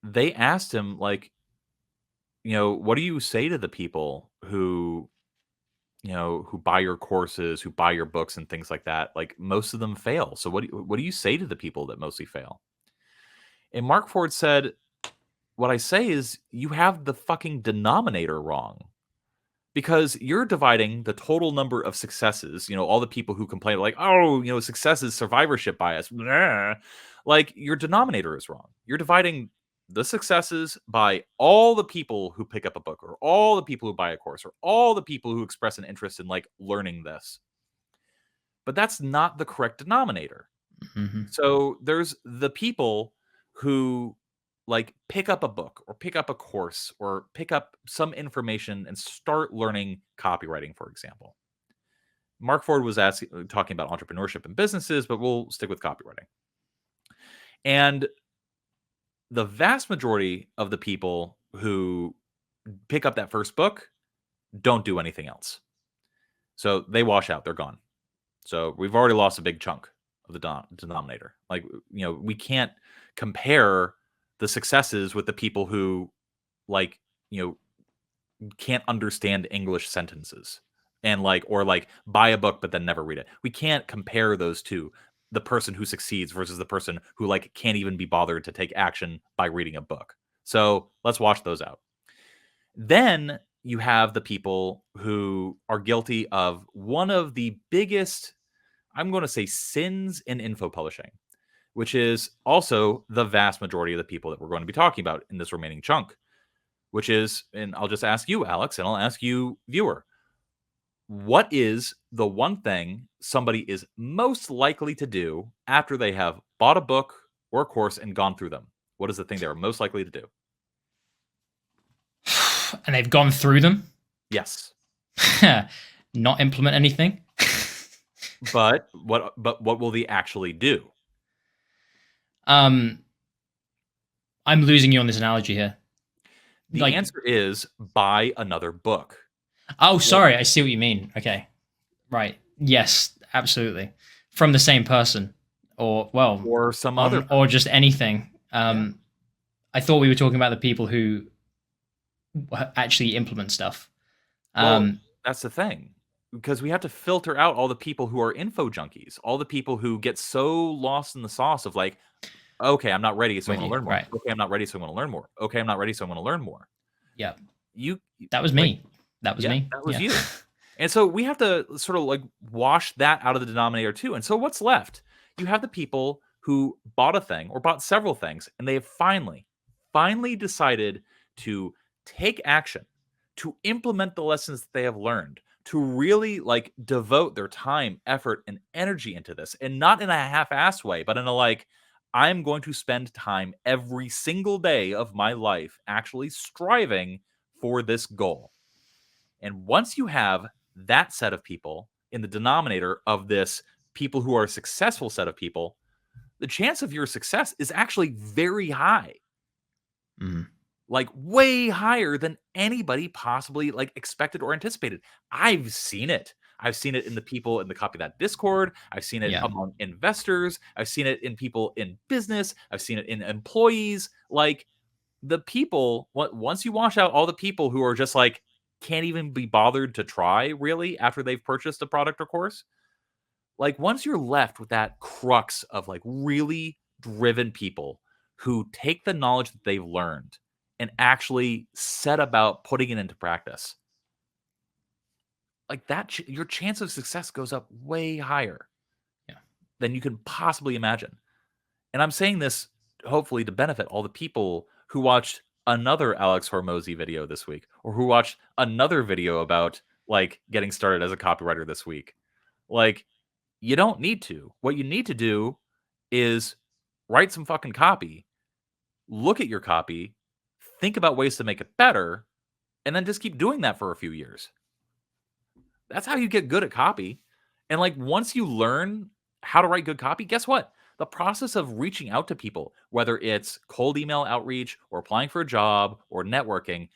they asked him, like, what do you say to the people who buy your courses, who buy your books and things like that? Like, most of them fail. So what do you say to the people that mostly fail? And Mark Ford said, what I say is, you have the fucking denominator wrong. Because you're dividing the total number of successes, all the people who complain like, oh, success is survivorship bias. Blah. Like, your denominator is wrong. You're dividing the successes by all the people who pick up a book, or all the people who buy a course, or all the people who express an interest in like learning this. But that's not the correct denominator. Mm-hmm. So there's the people who like pick up a book, or pick up a course, or pick up some information and start learning copywriting, for example. Mark Ford was talking about entrepreneurship and businesses, but we'll stick with copywriting. And the vast majority of the people who pick up that first book don't do anything else. So they wash out, they're gone. So we've already lost a big chunk of the denominator. Like, we can't compare the successes with the people who like, can't understand English sentences and or buy a book but then never read it. We can't compare those two, the person who succeeds versus the person who like can't even be bothered to take action by reading a book. So let's wash those out. Then you have the people who are guilty of one of the biggest, I'm going to say, sins in info publishing, which is also the vast majority of the people that we're going to be talking about in this remaining chunk, which is, and I'll just ask you, Alex, and I'll ask you, viewer, what is the one thing somebody is most likely to do after they have bought a book or a course and gone through them? What is the thing they're most likely to do? And they've gone through them? Yes. Not implement anything? But what will they actually do? I'm losing you on this analogy here. The answer is buy another book. Oh, sorry. I see what you mean. Okay. Right. Yes, absolutely. From the same person, or some other, or just anything. I thought we were talking about the people who actually implement stuff. That's the thing. Because we have to filter out all the people who are info junkies, all the people who get so lost in the sauce of like, okay, I'm not ready, so I'm going to learn more. Right. Okay, I'm not ready, so I'm going to learn more. Okay, I'm not ready, so I'm going to learn more. Yeah. You. That was me. That was me. That was you. And so we have to sort of like wash that out of the denominator too. And so what's left? You have the people who bought a thing or bought several things, and they have finally decided to take action, to implement the lessons that they have learned, to really like devote their time, effort, and energy into this, and not in a half-ass way, but in a like, I'm going to spend time every single day of my life actually striving for this goal. And once you have that set of people in the denominator of this people who are a successful set of people, the chance of your success is actually very high. Like way higher than anybody possibly like expected or anticipated. I've seen it. I've seen it in the people in the Copy That Discord. I've seen it among investors. I've seen it in people in business. I've seen it in employees. Like the people, once you wash out all the people who are just like, can't even be bothered to try really after they've purchased a product or course. Like once you're left with that crux of like really driven people who take the knowledge that they've learned and actually set about putting it into practice, like that, your chance of success goes up way higher than you can possibly imagine. And I'm saying this hopefully to benefit all the people who watched another Alex Hormozy video this week, or who watched another video about like getting started as a copywriter this week. Like, you don't need to. What you need to do is write some fucking copy, look at your copy, think about ways to make it better, and then just keep doing that for a few years. That's how you get good at copy. And like once you learn how to write good copy, guess what? The process of reaching out to people, whether it's cold email outreach or applying for a job or networking,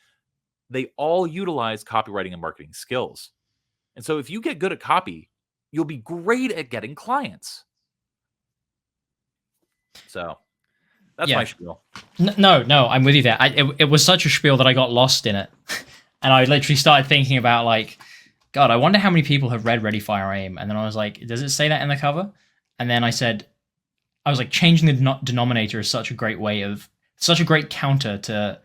they all utilize copywriting and marketing skills. And so if you get good at copy, you'll be great at getting clients. So that's my spiel. No, I'm with you there. It was such a spiel that I got lost in it. And I literally started thinking about like, God, I wonder how many people have read Ready, Fire, Aim. And then I was like, does it say that in the cover? And then I was like, changing the denominator is such a great counter to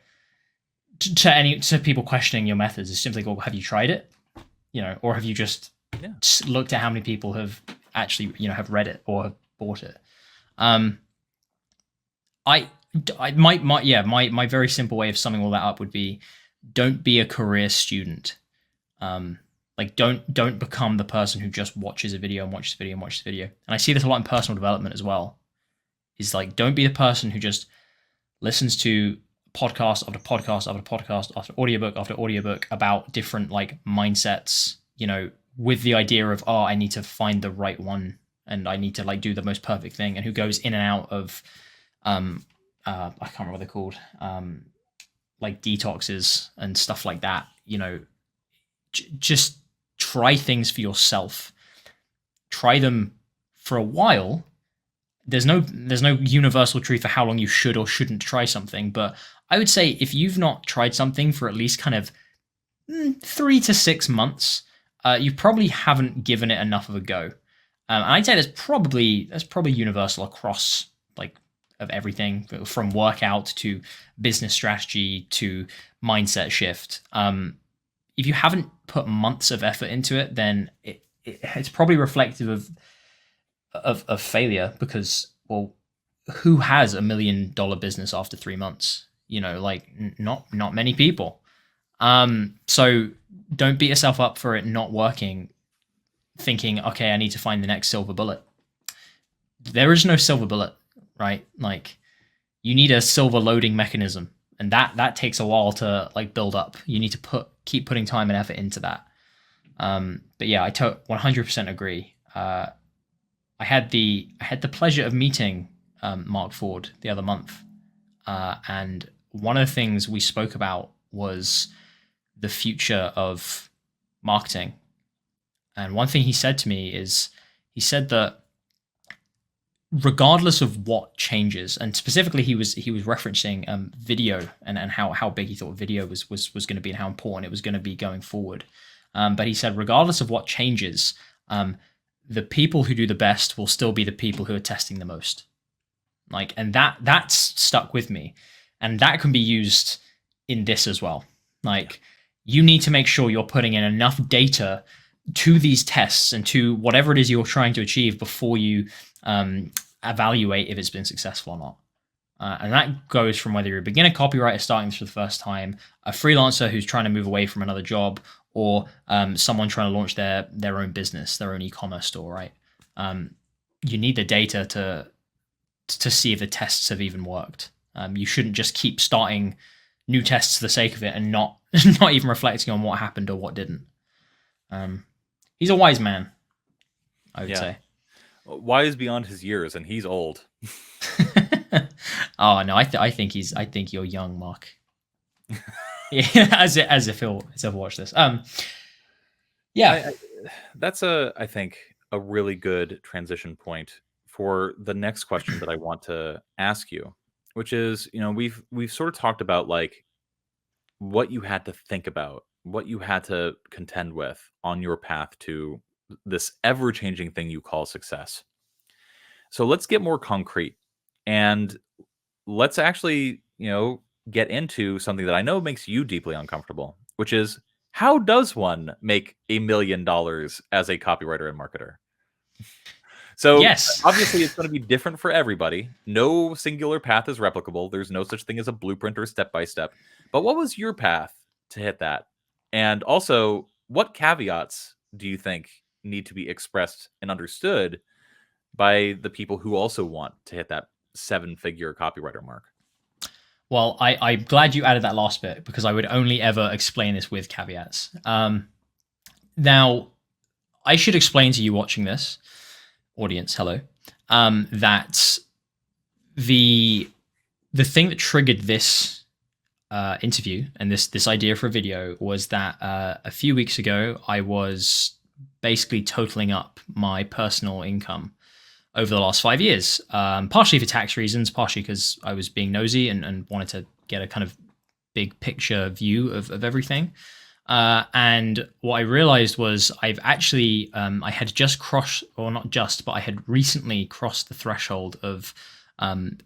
people questioning your methods. It's simply go, have you tried it? Or have you just looked at how many people have actually, have read it or have bought it? My very simple way of summing all that up would be, don't be a career student. Like don't become the person who just watches a video and watches a video and watches a video. And I see this a lot in personal development as well. Is like, don't be the person who just listens to podcast after podcast after podcast after audiobook about different like mindsets, with the idea of, I need to find the right one and I need to like do the most perfect thing, and who goes in and out of I can't remember what they're called, like detoxes and stuff like that. Just try things for yourself. Try them for a while. There's no universal truth for how long you should or shouldn't try something, but I would say if you've not tried something for at least kind of 3 to 6 months, you probably haven't given it enough of a go. And I'd say that's probably universal across like of everything from workout to business strategy to mindset shift. If you haven't put months of effort into it, then it's probably reflective of failure, because, well, who has $1 million business after 3 months? Like not many people. So don't beat yourself up for it not working, thinking, okay, I need to find the next silver bullet. There is no silver bullet, right? Like you need a silver loading mechanism, and that takes a while to like build up. You need to keep putting time and effort into that. But yeah, I 100% agree. I had the pleasure of meeting Mark Ford the other month, and one of the things we spoke about was the future of marketing. And one thing he said to me is, he said that regardless of what changes, and specifically he was referencing video and how big he thought video was going to be and how important it was going to be going forward. But he said, regardless of what changes, the people who do the best will still be the people who are testing the most. Like, and that's stuck with me, and that can be used in this as well. Like, you need to make sure you're putting in enough data to these tests and to whatever it is you're trying to achieve before you evaluate if it's been successful or not. And that goes from whether you're a beginner copywriter starting this for the first time, a freelancer who's trying to move away from another job, or someone trying to launch their own business, their own e-commerce store, right? You need the data to see if the tests have even worked. You shouldn't just keep starting new tests for the sake of it and not even reflecting on what happened or what didn't. He's a wise man, I would say. Wise beyond his years, and he's old. Oh no, I think you're young, Mark. Yeah, as if he'll watch this. That's I think a really good transition point for the next question that I want to ask you, which is, we've sort of talked about like what you had to think about, what you had to contend with on your path to this ever-changing thing you call success. So let's get more concrete, and let's actually, get into something that I know makes you deeply uncomfortable, which is, how does one make $1 million as a copywriter and marketer? So yes, obviously it's going to be different for everybody. No singular path is replicable. There's no such thing as a blueprint or step-by-step. But what was your path to hit that? And also, what caveats do you think need to be expressed and understood by the people who also want to hit that 7-figure copywriter mark? Well, I'm glad you added that last bit, because I would only ever explain this with caveats. Now, I should explain to you watching this, audience, hello, that the thing that triggered this interview and this idea for a video was that a few weeks ago, I was basically totaling up my personal income over the last 5 years, partially for tax reasons, partially because I was being nosy and wanted to get a kind of big picture view of everything. And what I realized was I've actually, I had just crossed, or not just, but I had recently crossed the threshold of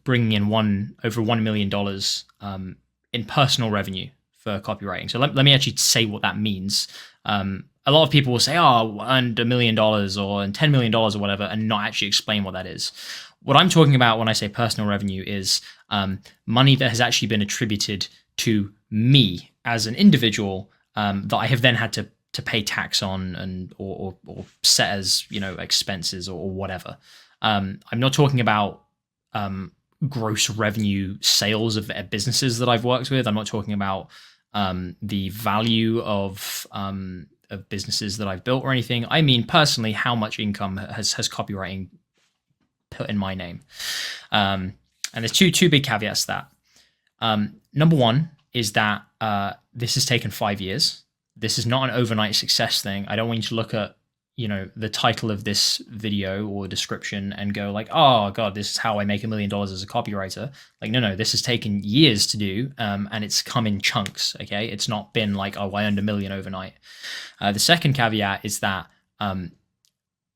bringing in over $1 million in personal revenue for copywriting. So let me actually say what that means. A lot of people will say, oh, I earned $1 million or $10 million or whatever, and not actually explain what that is. What I'm talking about when I say personal revenue is money that has actually been attributed to me as an individual that I have then had to pay tax on and or set as expenses or whatever. I'm not talking about gross revenue sales of businesses that I've worked with. I'm not talking about the value of businesses that I've built or anything. I mean, personally, how much income has copywriting put in my name? And there's two big caveats to that. Number one is that this has taken 5 years. This is not an overnight success thing. I don't want you to look at the title of this video or description and go like, oh God, this is how I make $1 million as a copywriter. Like, no, this has taken years to do. And it's come in chunks. Okay. It's not been like, oh, I earned $1 million overnight. The second caveat is that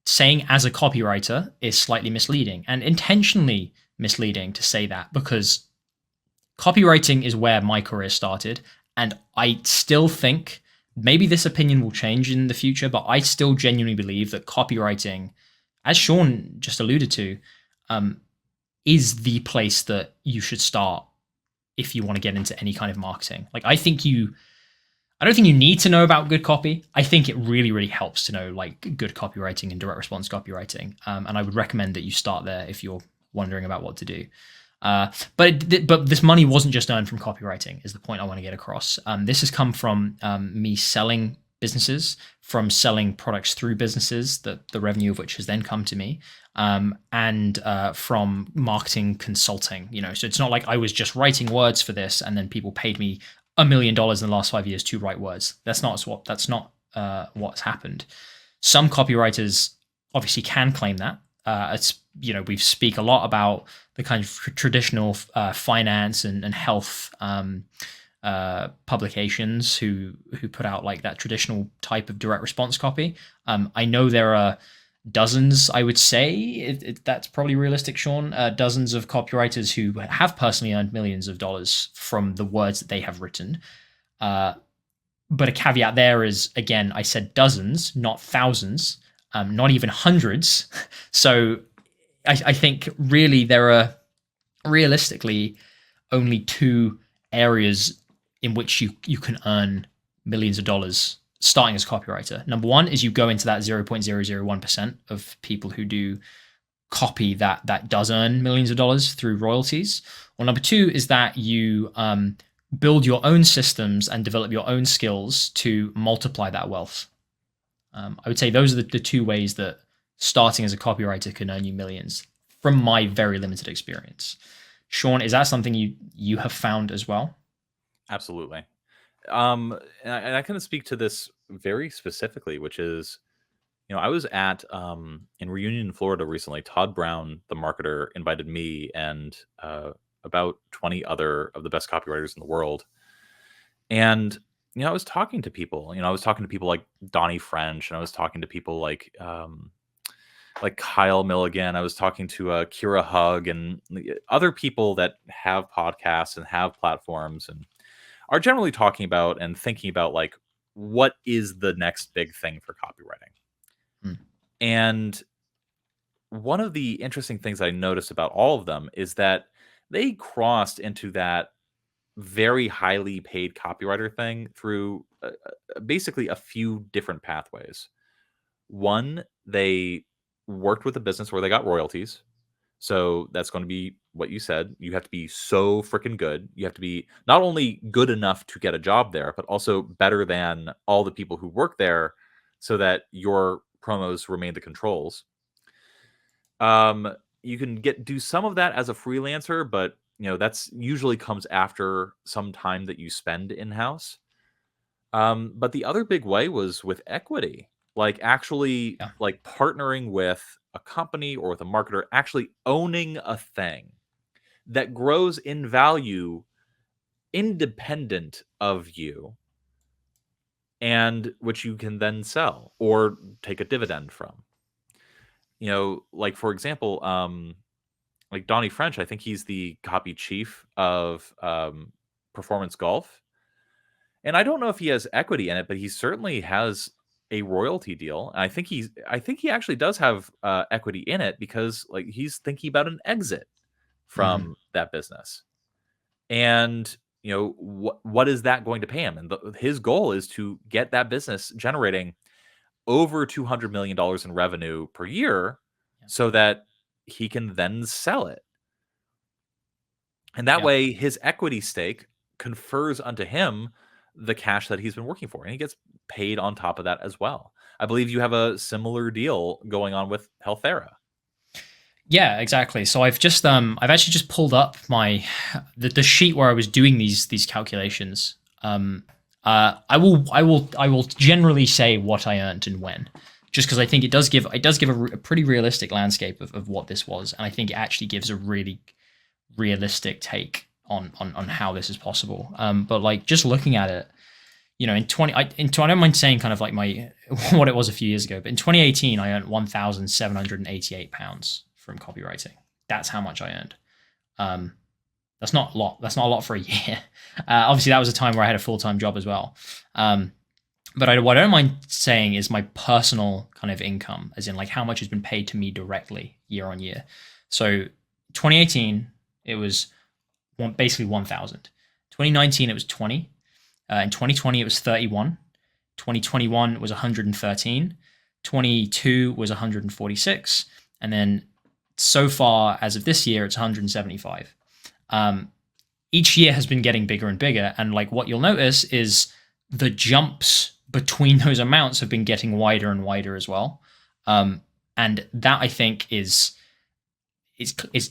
saying as a copywriter is slightly misleading, and intentionally misleading to say that, because copywriting is where my career started. And I still think, maybe this opinion will change in the future, but I still genuinely believe that copywriting, as Sean just alluded to, is the place that you should start if you want to get into any kind of marketing. Like, I don't think you need to know about good copy. I think it really, really helps to know like good copywriting and direct response copywriting. And I would recommend that you start there if you're wondering about what to do. But this money wasn't just earned from copywriting, is the point I want to get across. This has come from me selling businesses, from selling products through businesses, the revenue of which has then come to me, and from marketing consulting. So it's not like I was just writing words for this and then people paid me $1 million in the last 5 years to write words. That's not what's happened. Some copywriters obviously can claim that. We speak a lot about the kind of traditional finance and health publications who put out like that traditional type of direct response copy. I know there are dozens, I would say, that's probably realistic, Sean, dozens of copywriters who have personally earned millions of dollars from the words that they have written. But a caveat there is, again, I said dozens, not thousands, not even hundreds. So I think really there are realistically only two areas in which you can earn millions of dollars starting as a copywriter. Number one is you go into that 0.001% of people who do copy that does earn millions of dollars through royalties. Or number two is that you build your own systems and develop your own skills to multiply that wealth. I would say those are the two ways that starting as a copywriter can earn you millions from my very limited experience. Sean, is that something you have found as well? Absolutely. And I kind of speak to this very specifically, which is, I was at in Reunion, Florida recently. Todd Brown, the marketer, invited me and about 20 other of the best copywriters in the world. And, I was talking to people, I was talking to people like Donnie French, and I was talking to people like Kyle Milligan. I was talking to Kira Hug and other people that have podcasts and have platforms and are generally talking about and thinking about like, what is the next big thing for copywriting? And one of the interesting things I noticed about all of them is that they crossed into that very highly paid copywriter thing through basically a few different pathways. One, they worked with a business where they got royalties. So that's going to be what you said. You have to be so freaking good. You have to be not only good enough to get a job there, but also better than all the people who work there so that your promos remain the controls. You can do some of that as a freelancer, but that's usually comes after some time that you spend in-house. But the other big way was with equity, like actually like partnering with a company or with a marketer, actually owning a thing that grows in value independent of you, and which you can then sell or take a dividend from. Like for example, like Donnie French, I think he's the copy chief of Performance Golf. And I don't know if he has equity in it, but he certainly has a royalty deal. And I think he actually does have equity in it because like he's thinking about an exit from that business. And what is that going to pay him? And his goal is to get that business generating over $200 million in revenue per year so that he can then sell it. And that way his equity stake confers unto him the cash that he's been working for, and he gets paid on top of that as well. I believe you have a similar deal going on with Healthera. Yeah, exactly. So I've actually just pulled up the sheet where I was doing these calculations. I will generally say what I earned and when, just because I think it does give a pretty realistic landscape of what this was, and I think it actually gives a really realistic take on how this is possible. But like just looking at it, I don't mind saying kind of like what it was a few years ago, but in 2018 I earned £1,788 from copywriting. That's how much I earned. That's not a lot. That's not a lot for a year. Obviously, that was a time where I had a full-time job as well. But what I don't mind saying is my personal kind of income, as in like how much has been paid to me directly year on year. So 2018, it was basically 1,000. 2019, it was 20. In 2020, it was 31. 2021 was 113. 22 was 146. And then so far, as of this year, it's 175. Each year has been getting bigger and bigger, and like what you'll notice is the jumps between those amounts have been getting wider and wider as well. And that I think is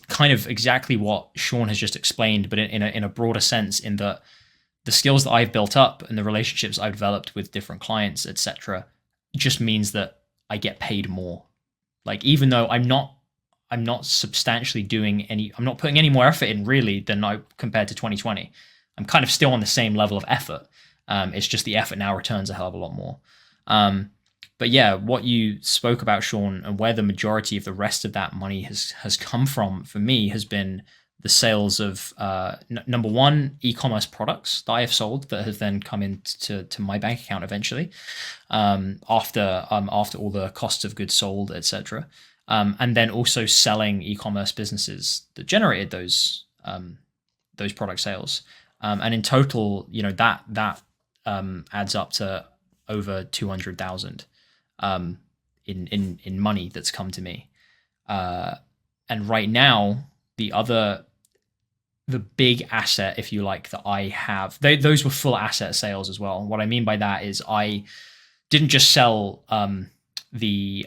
kind of exactly what Sean has just explained, but in a broader sense, in that the skills that I've built up and the relationships I've developed with different clients, etc., just means that I get paid more. Like even though I'm not substantially I'm not putting any more effort in really than I compared to 2020. I'm kind of still on the same level of effort. It's just the effort now returns a hell of a lot more. But yeah, what you spoke about, Sean, and where the majority of the rest of that money has come from for me has been the sales of number one, e-commerce products that I have sold that have then come into my bank account eventually, after all the costs of goods sold, etc. And then also selling e-commerce businesses that generated those product sales. And in total, that adds up to over 200,000 in money that's come to me. And right now, the big asset, if you like, that I have, those were full asset sales as well. What I mean by that is I didn't just sell the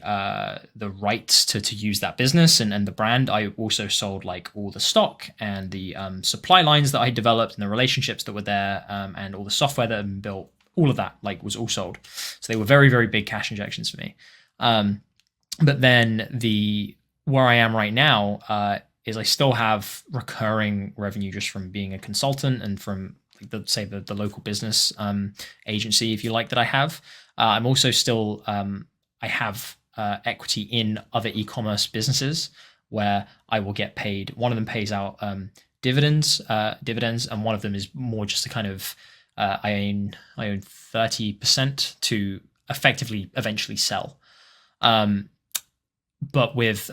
rights to use that business and the brand. I also sold like all the stock and the supply lines that I developed and the relationships that were there, and all the software that had been built. All of that like was all sold. So they were very, very big cash injections for me. But then where I am right now is I still have recurring revenue just from being a consultant and from the local business agency, if you like, that I have. I'm also still I have equity in other e-commerce businesses where I will get paid. One of them pays out dividends, and one of them is more just a kind of I own 30% to effectively eventually sell. But with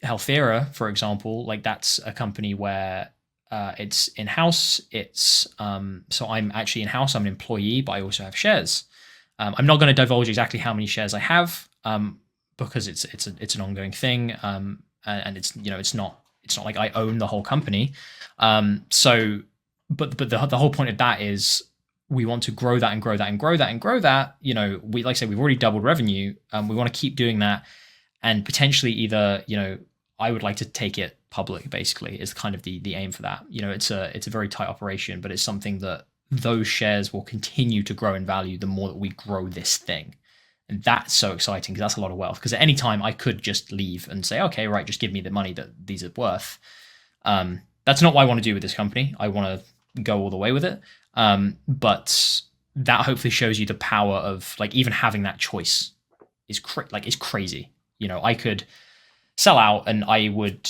Healthera, for example, like that's a company where it's in-house. It's so I'm actually in-house. I'm an employee, but I also have shares. I'm not going to divulge exactly how many shares I have because it's an ongoing thing, and it's not like I own the whole company. So, but the whole point of that is we want to grow that and grow that and grow that and grow that. We, like I said, we've already doubled revenue. We want to keep doing that, and potentially either I would like to take it public. Basically, is kind of the aim for that. It's a very tight operation, but it's something that those shares will continue to grow in value the more that we grow this thing. And that's so exciting because that's a lot of wealth. Because at any time I could just leave and say, okay, right, just give me the money that these are worth. That's not what I want to do with this company. I want to go all the way with it. But that hopefully shows you the power of like even having that choice is crazy. I could sell out and I would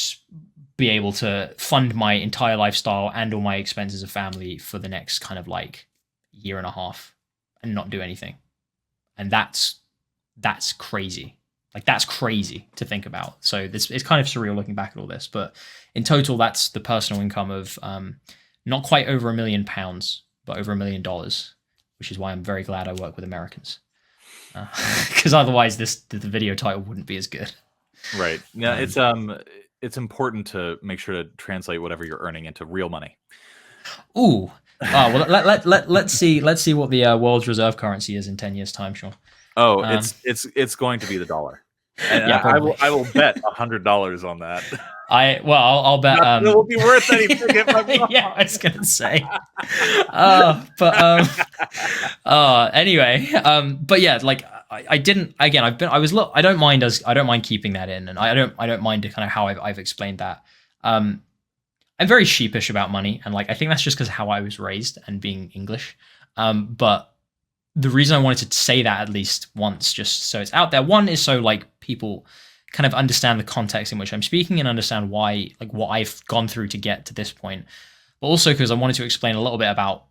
be able to fund my entire lifestyle and all my expenses of family for the next kind of like year and a half and not do anything. And that's crazy. Like that's crazy to think about. So it's kind of surreal looking back at all this, but in total, that's the personal income of not quite over £1 million, but over $1 million, which is why I'm very glad I work with Americans. Because otherwise the video title wouldn't be as good. Right. Yeah, it's important to make sure to translate whatever you're earning into real money. Ooh. Well, let's see what the world's reserve currency is in 10 years' time, Sean. Oh, it's going to be the dollar. And yeah, I will bet $100 on that. I'll bet it will be worth anything if I'm wrong. Yeah, I was gonna say. Anyway, but yeah, like I didn't. Again, I don't mind keeping that in, and I don't mind kind of how I've explained that. I'm very sheepish about money, and like I think that's just because how I was raised and being English. But the reason I wanted to say that at least once, just so it's out there, one is so like people kind of understand the context in which I'm speaking and understand why, like what I've gone through to get to this point, but also because I wanted to explain a little bit about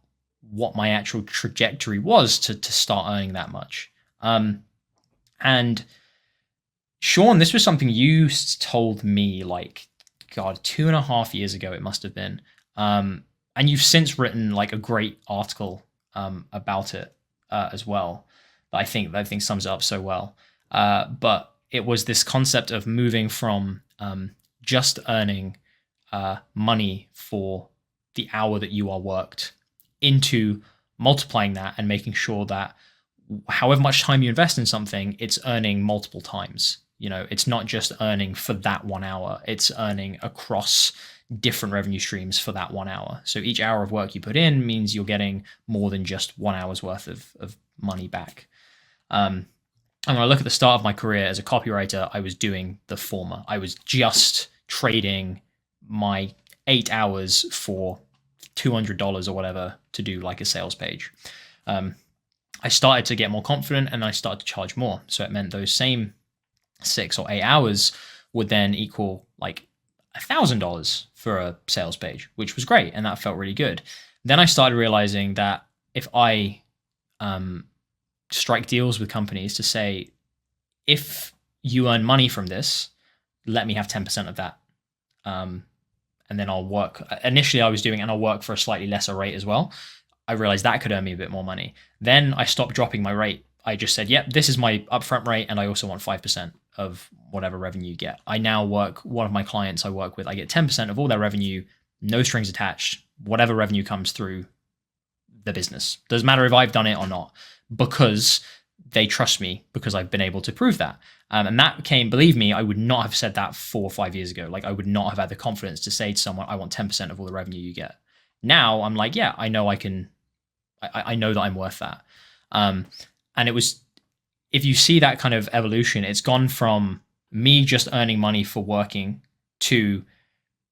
what my actual trajectory was to start earning that much. And Sean, this was something you told me like, God, 2.5 years ago, it must have been. And you've since written like a great article about it as well, that I think sums it up so well. But it was this concept of moving from just earning money for the hour that you are worked into multiplying that and making sure that however much time you invest in something, it's earning multiple times. It's not just earning for that 1 hour, it's earning across different revenue streams for that 1 hour. So each hour of work you put in means you're getting more than just 1 hour's worth of money back. And when I look at the start of my career as a copywriter, I was doing the former. I was just trading my 8 hours for $200 or whatever to do like a sales page. I started to get more confident and I started to charge more. So it meant those same 6 or 8 hours would then equal like $1,000 for a sales page, which was great. And that felt really good. Then I started realizing that if I strike deals with companies to say, if you earn money from this, let me have 10% of that. And then I'll work. Initially, I was doing, and I'll work for a slightly lesser rate as well. I realized that could earn me a bit more money. Then I stopped dropping my rate. I just said, yep, this is my upfront rate, and I also want 5% of whatever revenue you get. I now work, one of my clients I work with, I get 10% of all their revenue, no strings attached, whatever revenue comes through the business. Doesn't matter if I've done it or not, because they trust me, because I've been able to prove that. And that came, believe me, I would not have said that 4 or 5 years ago. Like, I would not have had the confidence to say to someone, I want 10% of all the revenue you get. Now I'm like, yeah, I know I can, I know that I'm worth that. And it was, if you see that kind of evolution, it's gone from me just earning money for working to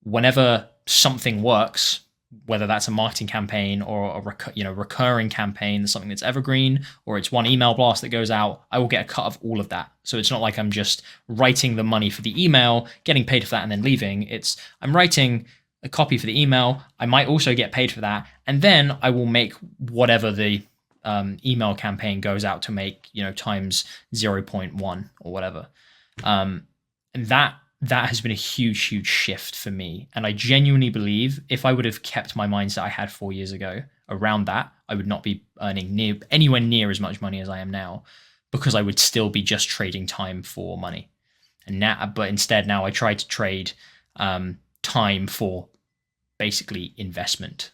whenever something works, whether that's a marketing campaign or a recurring campaign, something that's evergreen, or it's one email blast that goes out, I will get a cut of all of that. So it's not like I'm just writing the money for the email, getting paid for that, and then leaving. It's I'm writing a copy for the email. I might also get paid for that, and then I will make whatever the email campaign goes out to make, times 0.1 or whatever. And that has been a huge, huge shift for me. And I genuinely believe if I would have kept my mindset I had 4 years ago around that, I would not be earning anywhere near as much money as I am now, because I would still be just trading time for money. But instead now I try to trade time for basically investment.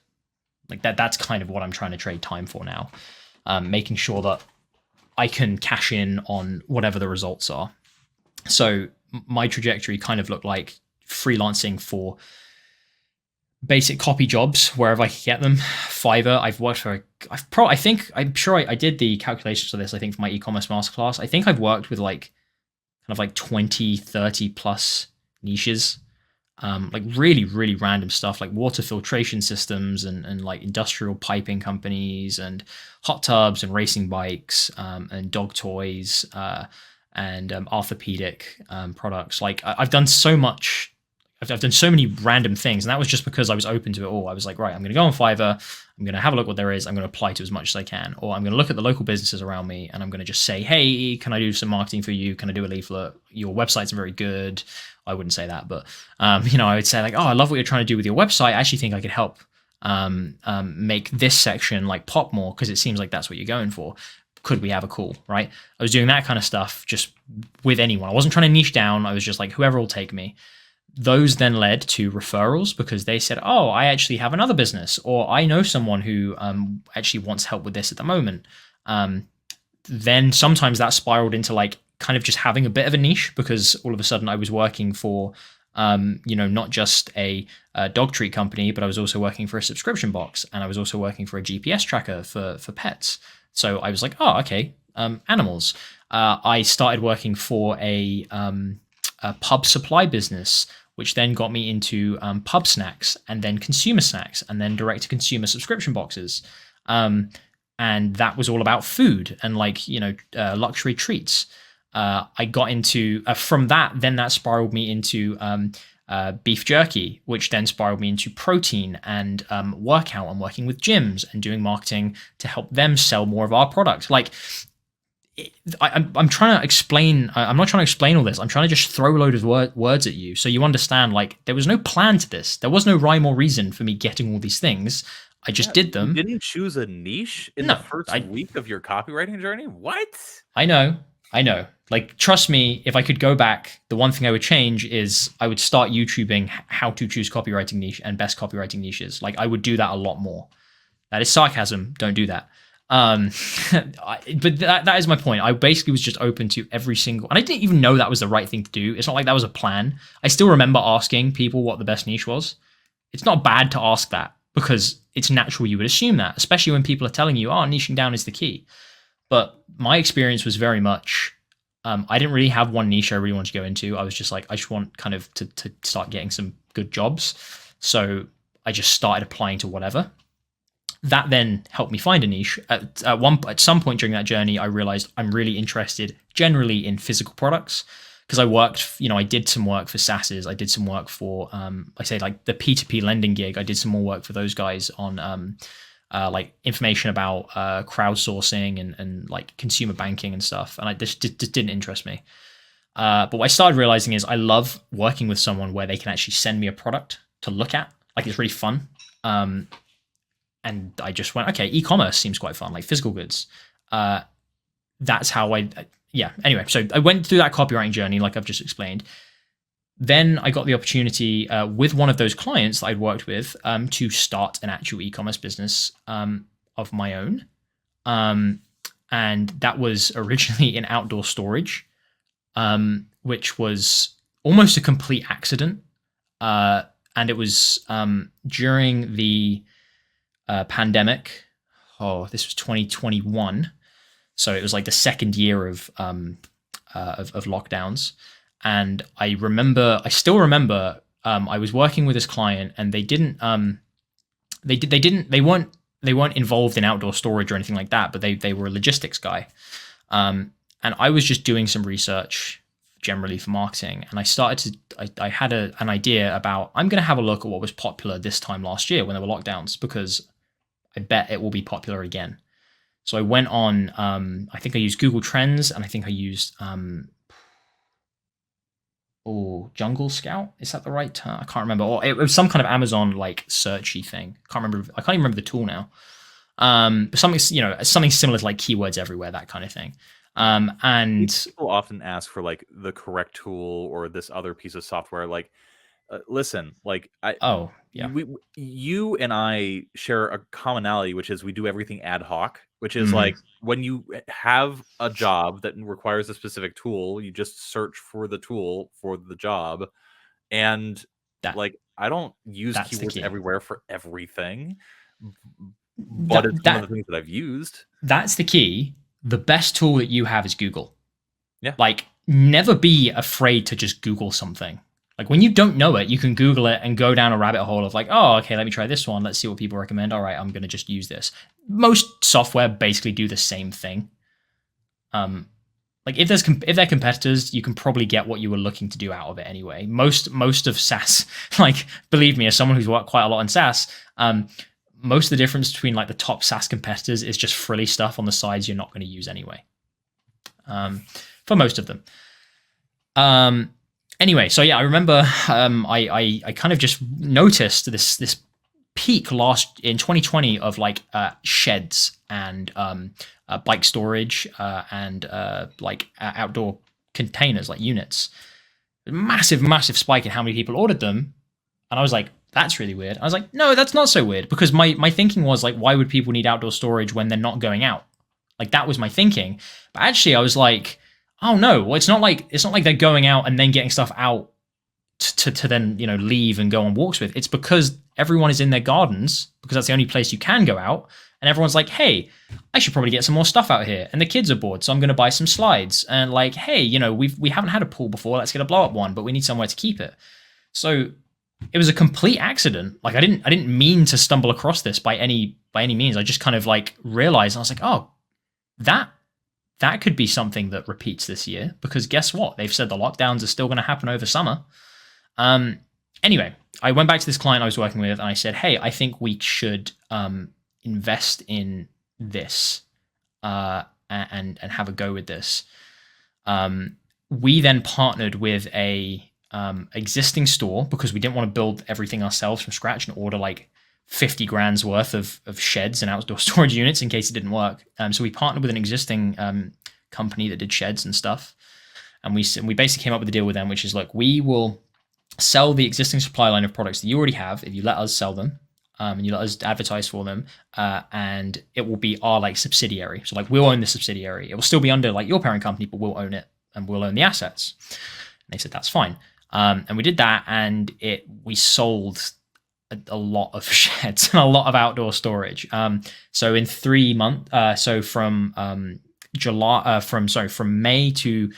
Like that's kind of what I'm trying to trade time for now. Making sure that I can cash in on whatever the results are. So my trajectory kind of looked like freelancing for basic copy jobs wherever I could get them. Fiverr, I've worked for, I did the calculations for this, I think for my e-commerce masterclass. I think I've worked with like 20, 30 plus niches. Like really, really random stuff like water filtration systems and like industrial piping companies and hot tubs and racing bikes and dog toys and orthopedic products. Like I've done so much. I've done so many random things, and that was just because I was open to it all. I was like, right, I'm going to go on Fiverr. I'm going to have a look what there is. I'm going to apply to as much as I can, or I'm going to look at the local businesses around me, and I'm going to just say, hey, can I do some marketing for you? Can I do a leaflet? Your website's very good. I wouldn't say that, but I would say like, oh, I love what you're trying to do with your website. I actually think I could help make this section like pop more, because it seems like that's what you're going for. Could we have a call, right? I was doing that kind of stuff just with anyone. I wasn't trying to niche down. I was just like, whoever will take me. Those then led to referrals, because they said, oh, I actually have another business, or I know someone who actually wants help with this at the moment. Then sometimes that spiraled into like kind of just having a bit of a niche, because all of a sudden I was working for, not just a dog treat company, but I was also working for a subscription box, and I was also working for a GPS tracker for pets. So I was like, oh, okay, animals. I started working for a pub supply business, which then got me into pub snacks, and then consumer snacks, and then direct-to-consumer subscription boxes. And that was all about food and luxury treats. I got into, from that, then that spiraled me into beef jerky, which then spiraled me into protein and workout and working with gyms and doing marketing to help them sell more of our product. Like, I'm trying to explain. I'm not trying to explain all this. I'm trying to just throw a load of words at you so you understand. Like, there was no plan to this. There was no rhyme or reason for me getting all these things. I just did them. You didn't choose a niche in the first week of your copywriting journey? What? I know. Like, trust me, if I could go back, the one thing I would change is I would start YouTubing how to choose copywriting niche and best copywriting niches. Like, I would do that a lot more. That is sarcasm. Don't do that. But that is my point. I basically was just open to every single, and I didn't even know that was the right thing to do. It's not like that was a plan. I still remember asking people what the best niche was. It's not bad to ask that, because it's natural you would assume that, especially when people are telling you, oh, niching down is the key. But my experience was very much, I didn't really have one niche I really wanted to go into. I was just like, I just want kind of to start getting some good jobs. So I just started applying to whatever. That then helped me find a niche. At some point during that journey, I realized I'm really interested generally in physical products, because I worked, I did some work for SaaSes. I did some work for, I say like the P2P lending gig. I did some more work for those guys on like information about crowdsourcing and like consumer banking and stuff. And this just didn't interest me. But what I started realizing is I love working with someone where they can actually send me a product to look at. Like it's really fun. And I just went, okay, e-commerce seems quite fun, like physical goods. That's how anyway, so I went through that copywriting journey, like I've just explained. Then I got the opportunity with one of those clients that I'd worked with to start an actual e-commerce business of my own. And that was originally in outdoor storage, which was almost a complete accident. And it was during the pandemic. Oh, this was 2021. So it was like the second year of lockdowns. And I still remember, I was working with this client, and they weren't involved in outdoor storage or anything like that, but they were a logistics guy. And I was just doing some research generally for marketing. And I had an idea about, I'm going to have a look at what was popular this time last year when there were lockdowns, because I bet it will be popular again. So I went on, I think I used Google Trends, and I think I used, Jungle Scout. Is that the right term? I can't remember. Or it was some kind of Amazon like searchy thing. I can't even remember the tool now. But something similar to like keywords everywhere, that kind of thing. And people often ask for like the correct tool or this other piece of software. Like, listen, like you and I share a commonality, which is we do everything ad hoc, which is like when you have a job that requires a specific tool, you just search for the tool for the job. And I don't use keywords everywhere for everything, but it's one of the things that I've used. That's the key. The best tool that you have is Google. Yeah. Like, never be afraid to just Google something. Like, when you don't know it, you can Google it and go down a rabbit hole of like, oh, okay, let me try this one. Let's see what people recommend. All right, I'm going to just use this. Most software basically do the same thing. Like if they're competitors, you can probably get what you were looking to do out of it anyway. Most of SaaS, like, believe me, as someone who's worked quite a lot on SaaS, most of the difference between like the top SaaS competitors is just frilly stuff on the sides you're not going to use anyway. For most of them. Anyway, so yeah, I remember I kind of just noticed this peak in 2020 of like sheds and bike storage and like outdoor containers, like units. Massive spike in how many people ordered them. And I was like, that's really weird. I was like, no, that's not so weird, because my thinking was like, why would people need outdoor storage when they're not going out? Like, that was my thinking. But actually I was like, oh no, well, it's not like they're going out and then getting stuff out to then, leave and go on walks with. It's because everyone is in their gardens, because that's the only place you can go out. And everyone's like, hey, I should probably get some more stuff out here. And the kids are bored, so I'm going to buy some slides. And like, hey, we haven't had a pool before. Let's get a blow up one, but we need somewhere to keep it. So it was a complete accident. Like, I didn't mean to stumble across this by any means. I just kind of like realized, I was like, oh, that could be something that repeats this year, because guess what? They've said the lockdowns are still going to happen over summer. Anyway, I went back to this client I was working with and I said, hey, I think we should invest in this and have a go with this. We then partnered with a existing store, because we didn't want to build everything ourselves from scratch and order like 50 grand's worth of sheds and outdoor storage units in case it didn't work. So we partnered with an existing company that did sheds and stuff. And we basically came up with a deal with them, which is like, we will sell the existing supply line of products that you already have if you let us sell them, and you let us advertise for them, and it will be our like subsidiary. So like, we'll own the subsidiary. It will still be under like your parent company, but we'll own it and we'll own the assets. And they said, that's fine. And we did that, and we sold a lot of sheds and a lot of outdoor storage. So in 3 months, so from May to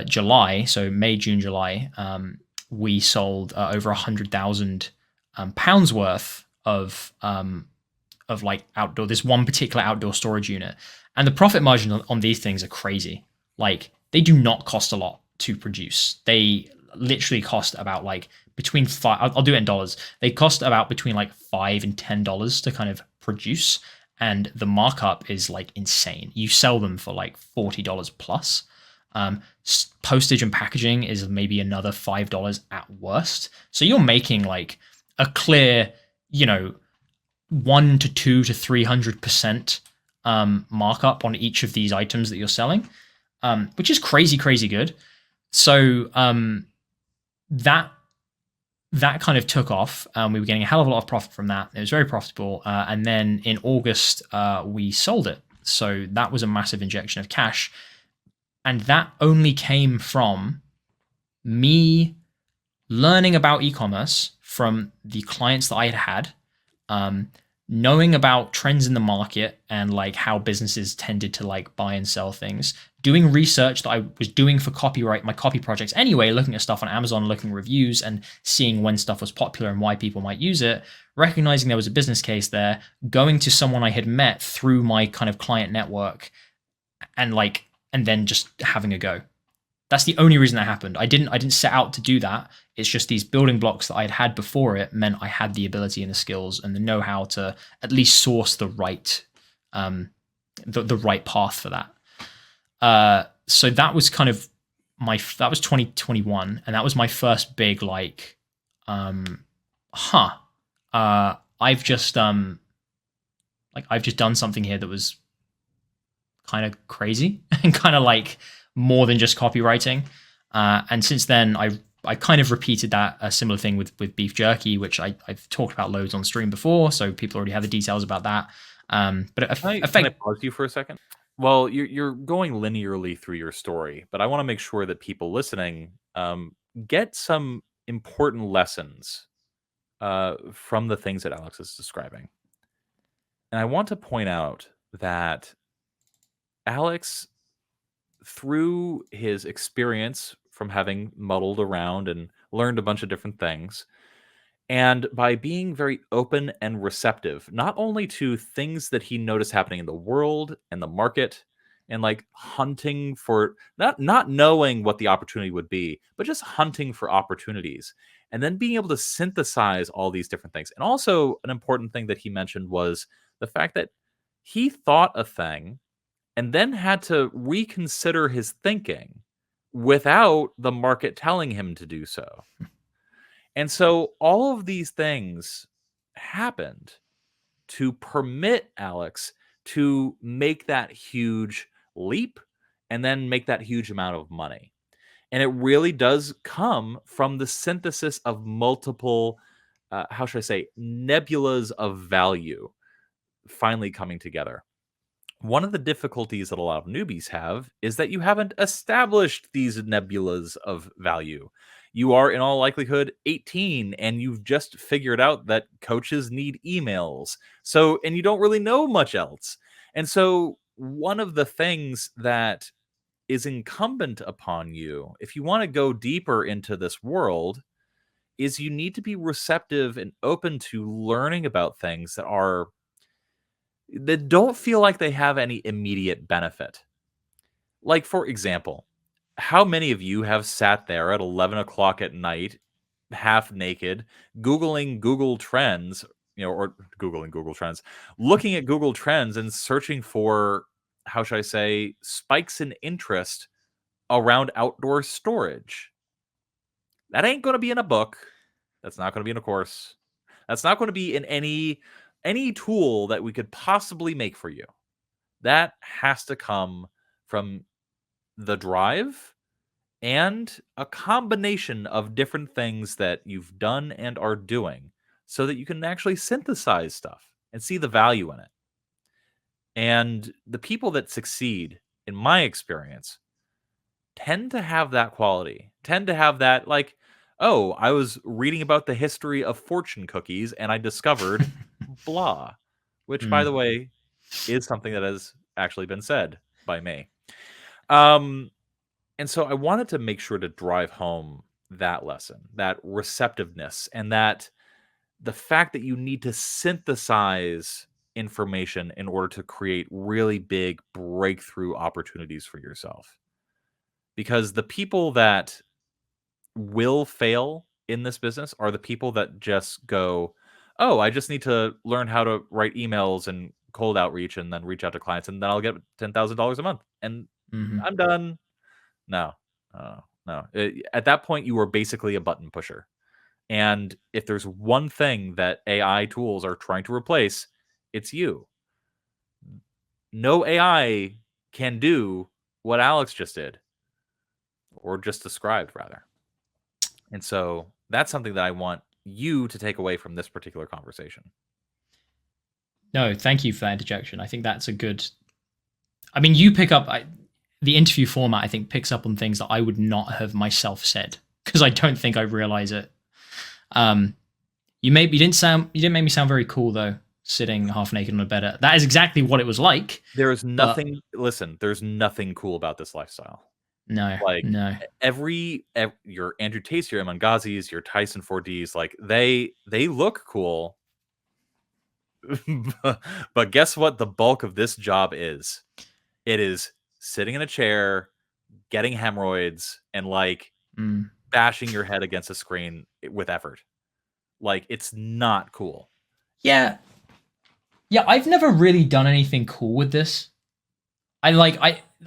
July, so May, June, July, we sold over 100,000 pounds worth of like outdoor, this one particular outdoor storage unit. And the profit margin on these things are crazy. Like, they do not cost a lot. to produce. They literally cost about like between I'll do it in dollars. They cost about between like $5 and $10 to kind of produce, and the markup is like insane. You sell them for like $40 plus. Postage and packaging is maybe another $5 at worst. So you're making like a clear, 1 to 2 to 300% markup on each of these items that you're selling, which is crazy good. So that kind of took off. We were getting a hell of a lot of profit from that. It was very profitable. And then in August, we sold it. So that was a massive injection of cash. And that only came from me learning about e-commerce from the clients that I had knowing about trends in the market and like how businesses tended to like buy and sell things, doing research that I was doing for my copy projects anyway, looking at stuff on Amazon, looking at reviews and seeing when stuff was popular and why people might use it, recognizing there was a business case there, going to someone I had met through my kind of client network and then just having a go. That's the only reason that happened. I didn't set out to do that. It's just these building blocks that I'd had before it meant I had the ability and the skills and the know-how to at least source the right the right path for that. So that was kind of that was 2021, and that was my first big I've just done something here that was kind of crazy and kind of like more than just copywriting. And since then, I kind of repeated a similar thing with beef jerky, which I've talked about loads on stream before, so people already have the details about that. But can I pause you for a second? Well, you're going linearly through your story, but I want to make sure that people listening get some important lessons from the things that Alex is describing. And I want to point out that Alex, through his experience from having muddled around and learned a bunch of different things, and by being very open and receptive, not only to things that he noticed happening in the world and the market, and like hunting for not knowing what the opportunity would be, but just hunting for opportunities, and then being able to synthesize all these different things. And also an important thing that he mentioned was the fact that he thought a thing and then had to reconsider his thinking without the market telling him to do so. And so all of these things happened to permit Alex to make that huge leap and then make that huge amount of money. And it really does come from the synthesis of multiple, nebulas of value finally coming together. One of the difficulties that a lot of newbies have is that you haven't established these nebulas of value. You are, in all likelihood, 18, and you've just figured out that coaches need emails. And you don't really know much else. And so one of the things that is incumbent upon you, if you want to go deeper into this world, is you need to be receptive and open to learning about things that don't feel like they have any immediate benefit. Like, for example, how many of you have sat there at 11 o'clock at night, half naked, Googling Google Trends, or Googling Google Trends, looking at Google Trends and searching for, spikes in interest around outdoor storage? That ain't going to be in a book. That's not going to be in a course. That's not going to be in any tool that we could possibly make for you. That has to come from the drive and a combination of different things that you've done and are doing so that you can actually synthesize stuff and see the value in it. And the people that succeed, in my experience, tend to have that quality, tend to have that, like, oh, I was reading about the history of fortune cookies and I discovered blah, which, by the way, is something that has actually been said by me. And so I wanted to make sure to drive home that lesson, that receptiveness, and that the fact that you need to synthesize information in order to create really big breakthrough opportunities for yourself. because the people that will fail in this business are the people that just go, oh, I just need to learn how to write emails and cold outreach and then reach out to clients and then I'll get $10,000 a month and Mm-hmm. I'm done. No, no. At that point, you are basically a button pusher. And if there's one thing that AI tools are trying to replace, it's you. No AI can do what Alex just did, or just described, rather. And so that's something that I want you to take away from this particular conversation. No, thank you for that interjection. I think that's a good. I mean, you pick up the interview format. I think picks up on things that I would not have myself said because I don't think I realize it. You didn't make me sound very cool though, sitting half naked on a bed. That is exactly what it was like. There's nothing. Listen, there's nothing cool about this lifestyle. No, Like no. your Andrew Tate's, your Eamon Ghazi's, your Tyson 4Ds, like they look cool. But guess what? The bulk of this job is. It is sitting in a chair, getting hemorrhoids, and like bashing your head against a screen with effort. Like it's not cool. Yeah. I've never really done anything cool with this. I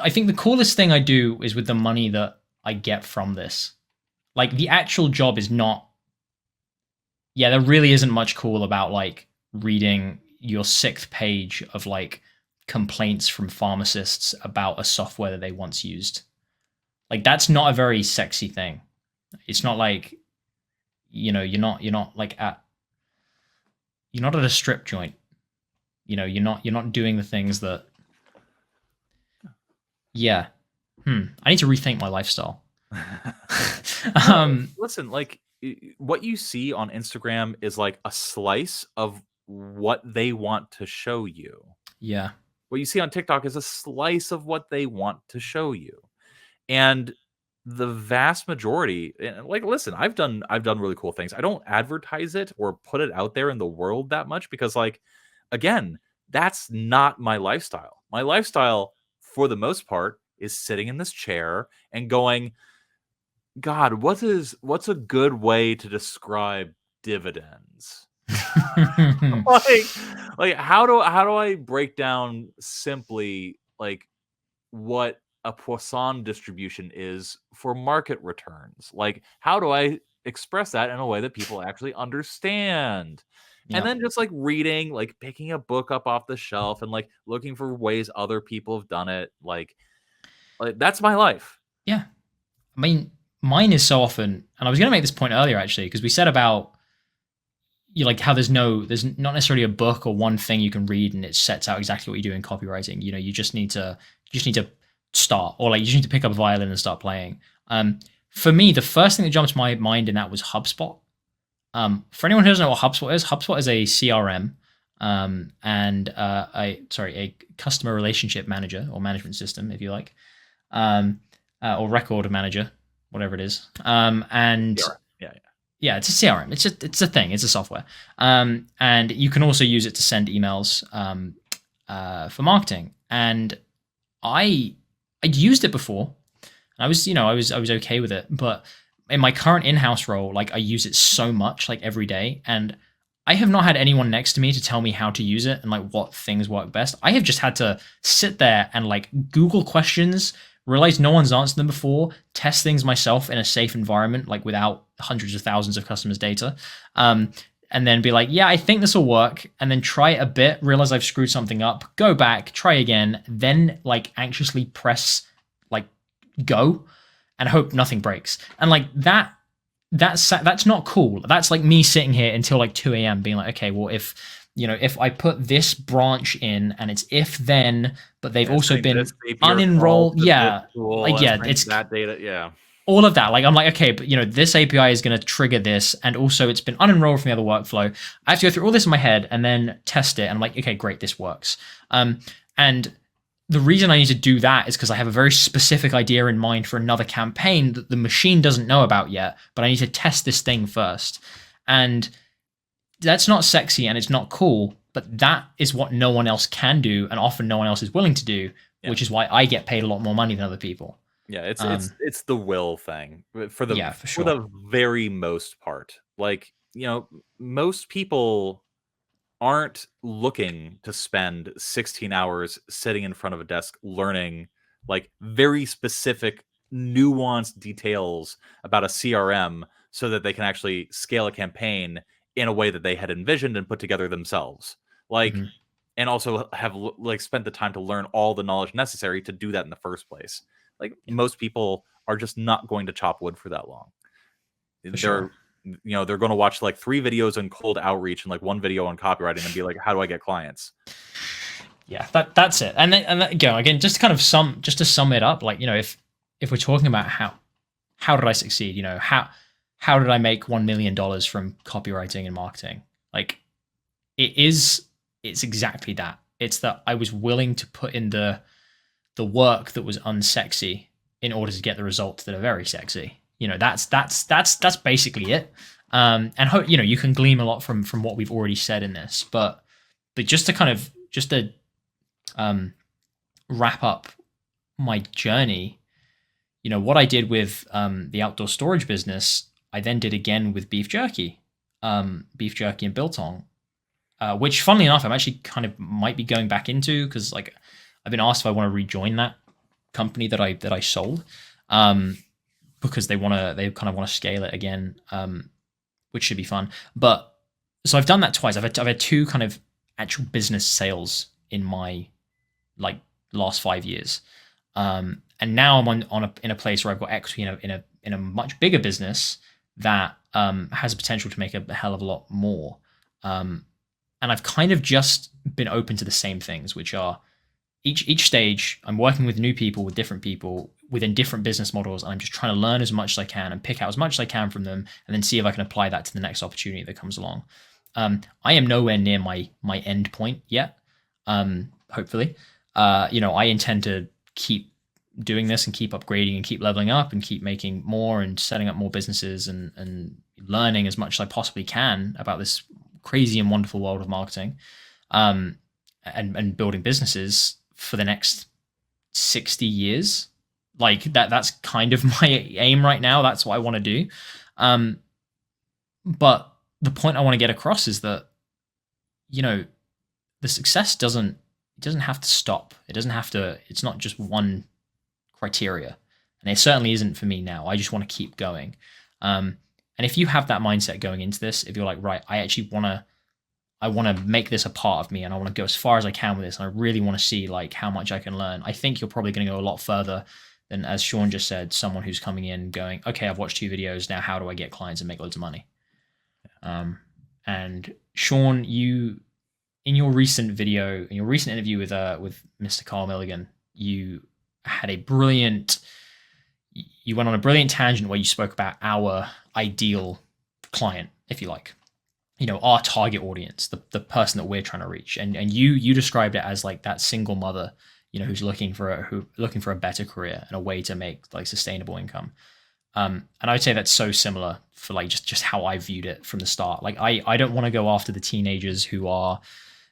think the coolest thing I do is with the money that I get from this. Like the actual job is not. Yeah, there really isn't much cool about like reading your 6th page of like complaints from pharmacists about a software that they once used. Like that's not a very sexy thing. It's not like, you're not at a strip joint. You're not doing the things that. Yeah. I need to rethink my lifestyle. Listen, like what you see on Instagram is like a slice of what they want to show you. Yeah. What you see on TikTok is a slice of what they want to show you. And the vast majority, like, listen, I've done really cool things. I don't advertise it or put it out there in the world that much because, like, again, that's not my lifestyle. My lifestyle, for the most part, is sitting in this chair and going, God, what's a good way to describe dividends? like how do I break down simply like what a Poisson distribution is for market returns? Like how do I express that in a way that people actually understand? Yeah. And then just like reading, like picking a book up off the shelf and like looking for ways other people have done it. Like that's my life. Yeah. I mean, mine is so often, and I was going to make this point earlier actually, because we said about like how there's not necessarily a book or one thing you can read and it sets out exactly what you do in copywriting. You just need to start, or like you just need to pick up a violin and start playing. For me, the first thing that jumped to my mind in that was HubSpot. For anyone who doesn't know what HubSpot is a CRM and a customer relationship manager or management system, if you like, or record manager, whatever it is. Yeah, it's a CRM. It's a thing. It's a software. And you can also use it to send emails for marketing. And I'd used it before. I was okay with it, but in my current in-house role, like I use it so much, like every day, and I have not had anyone next to me to tell me how to use it and like what things work best. I have just had to sit there and like Google questions, realize no one's answered them before, test things myself in a safe environment, like without hundreds of thousands of customers' data, and then be like, yeah, I think this will work, and then try it a bit, realize I've screwed something up, go back, try again, then like anxiously press like go and hope nothing breaks. And like that's not cool. That's like me sitting here until like 2 a.m. being like, okay, well, if I put this branch in and it's if then, but they've also been unenrolled. Yeah. Like, yeah, it's that data. Yeah. All of that. Like, I'm like, okay, but this API is going to trigger this. And also it's been unenrolled from the other workflow. I have to go through all this in my head and then test it. And I'm like, okay, great. This works. And the reason I need to do that is because I have a very specific idea in mind for another campaign that the machine doesn't know about yet, but I need to test this thing first. And that's not sexy and it's not cool, but that is what no one else can do, and often no one else is willing to do, which is why I get paid a lot more money than other people. Yeah, it's Um, it's the will thing for the yeah, for for sure. the very most part. Like, most people aren't looking to spend 16 hours sitting in front of a desk learning like very specific nuanced details about a CRM so that they can actually scale a campaign in a way that they had envisioned and put together themselves. Like, Mhm. and also have like spent the time to learn all the knowledge necessary to do that in the first place. Like, Yeah, most people are just not going to chop wood for that long. for sure. They're going to watch like 3 videos on cold outreach and like 1 video on copywriting and be like, how do I get clients? Yeah, that's it. Again, just to kind of just to sum it up, like, if we're talking about how did I succeed, how did I make $1 million from copywriting and marketing? Like, it's exactly that. It's that I was willing to put in the work that was unsexy in order to get the results that are very sexy. That's basically it. You can glean a lot from what we've already said in this, but just to wrap up my journey, what I did with the outdoor storage business, I then did again with beef jerky and biltong, which, funnily enough, I'm actually kind of might be going back into, because like I've been asked if I want to rejoin that company that I sold, because they kind of want to scale it again, which should be fun. But so I've done that twice. I've had two kind of actual business sales in my like last 5 years, and now I'm in a place where I've got equity in a much bigger business that has the potential to make a hell of a lot more. And I've kind of just been open to the same things, which are each stage I'm working with new people, with different people within different business models, and I'm just trying to learn as much as I can and pick out as much as I can from them, and then see if I can apply that to the next opportunity that comes along. I am nowhere near my end point yet. Hopefully, I intend to keep doing this and keep upgrading and keep leveling up and keep making more and setting up more businesses and learning as much as I possibly can about this crazy and wonderful world of marketing, and building businesses for the next 60 years. Like that's kind of my aim right now. That's what I want to do. But the point I want to get across is that, the success doesn't have to stop. It's not just one criteria. And it certainly isn't for me now. I just want to keep going. And if you have that mindset going into this, if you're like, right, I want to make this a part of me, and I want to go as far as I can with this, and I really want to see like how much I can learn, I think you're probably going to go a lot further than, as Sean just said, someone who's coming in going, okay, I've watched 2 videos, now how do I get clients and make loads of money? And Sean, in your recent interview with Mr. Carl Milligan, you went on a brilliant tangent where you spoke about our ideal client, if you like, our target audience, the person that we're trying to reach. And you described it as like that single mother, who's looking for a better career and a way to make like sustainable income. And I would say that's so similar for like just how I viewed it from the start. Like I don't want to go after the teenagers who are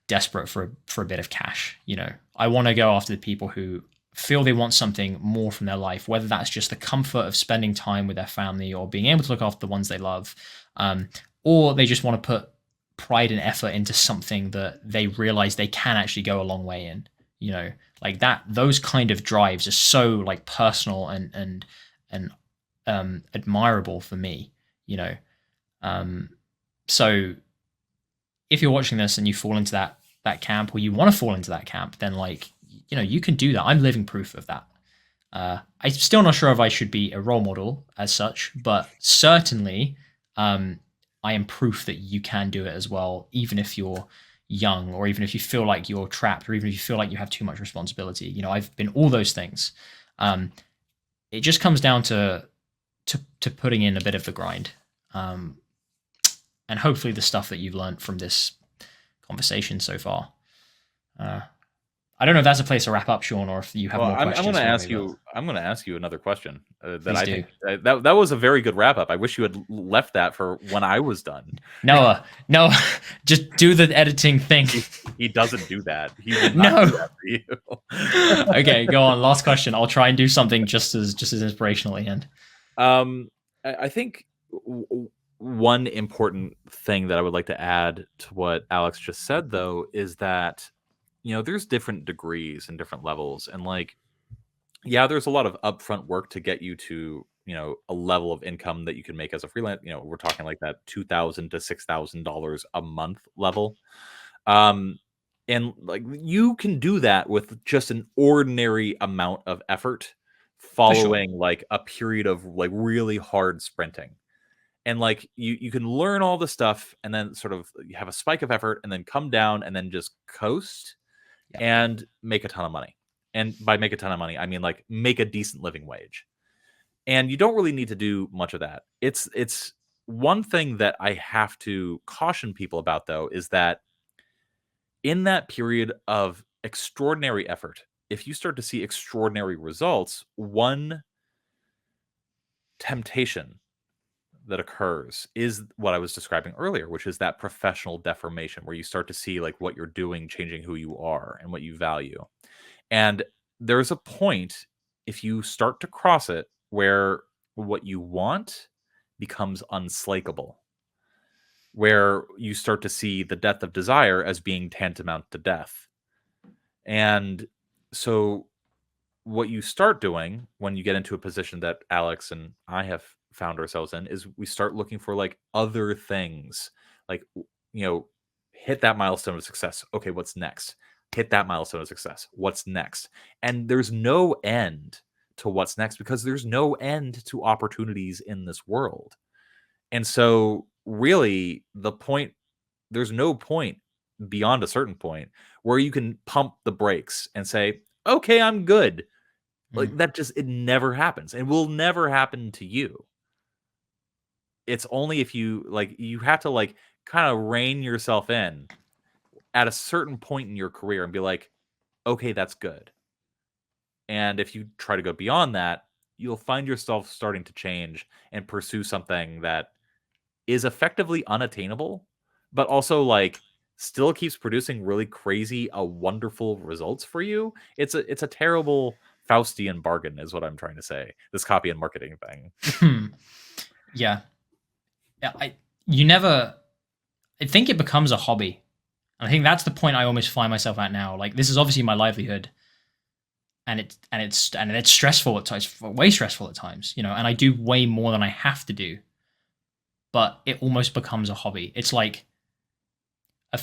desperate for a bit of cash. I want to go after the people who feel they want something more from their life, whether that's just the comfort of spending time with their family or being able to look after the ones they love, or they just want to put pride and effort into something that they realize they can actually go a long way in. Like that, those kind of drives are so like personal and admirable for me. So if you're watching this and you fall into that camp, or you want to fall into that camp, then like, you can do that. I'm living proof of that. I'm still not sure if I should be a role model as such, but certainly I am proof that you can do it as well, even if you're young, or even if you feel like you're trapped, or even if you feel like you have too much responsibility. I've been all those things. It just comes down to putting in a bit of the grind, and hopefully the stuff that you've learned from this conversation so far. I don't know if that's a place to wrap up, Sean, or if you have more questions. I'm going to ask you another question that Please I do. think that was a very good wrap up. I wish you had left that for when I was done. No, just do the editing thing. He doesn't do that. He will No. not do that for you. Okay, go on. Last question. I'll try and do something just as inspirational at the end. I think one important thing that I would like to add to what Alex just said, though, is that, there's different degrees and different levels. And like, yeah, there's a lot of upfront work to get you to, a level of income that you can make as a freelance. We're talking like that $2,000 to $6,000 a month level. And like you can do that with just an ordinary amount of effort following like a period of like really hard sprinting. And like you can learn all the stuff and then sort of you have a spike of effort and then come down and then just coast and make a ton of money. And by make a ton of money, I mean like make a decent living wage. And you don't really need to do much of that. It's one thing that I have to caution people about, though, is that in that period of extraordinary effort, if you start to see extraordinary results, one temptation that occurs is what I was describing earlier, which is that professional deformation where you start to see like what you're doing changing who you are and what you value. And there's a point, if you start to cross it, where what you want becomes unslakable, where you start to see the death of desire as being tantamount to death. And so what you start doing when you get into a position that Alex and I have found ourselves in is we start looking for like other things, like, hit that milestone of success. Okay, what's next? Hit that milestone of success. What's next? And there's no end to what's next because there's no end to opportunities in this world. And so really there's no point beyond a certain point where you can pump the brakes and say, okay, I'm good. Like that it never happens and will never happen to you. It's only if you have to like kind of rein yourself in at a certain point in your career and be like, okay, that's good. And if you try to go beyond that, you'll find yourself starting to change and pursue something that is effectively unattainable, but also like still keeps producing really crazy, wonderful results for you. It's a terrible Faustian bargain is what I'm trying to say. This copy and marketing thing. Yeah. I think it becomes a hobby. And I think that's the point I almost find myself at now. Like this is obviously my livelihood. And it's stressful at times, way stressful at times, and I do way more than I have to do. But it almost becomes a hobby. It's like a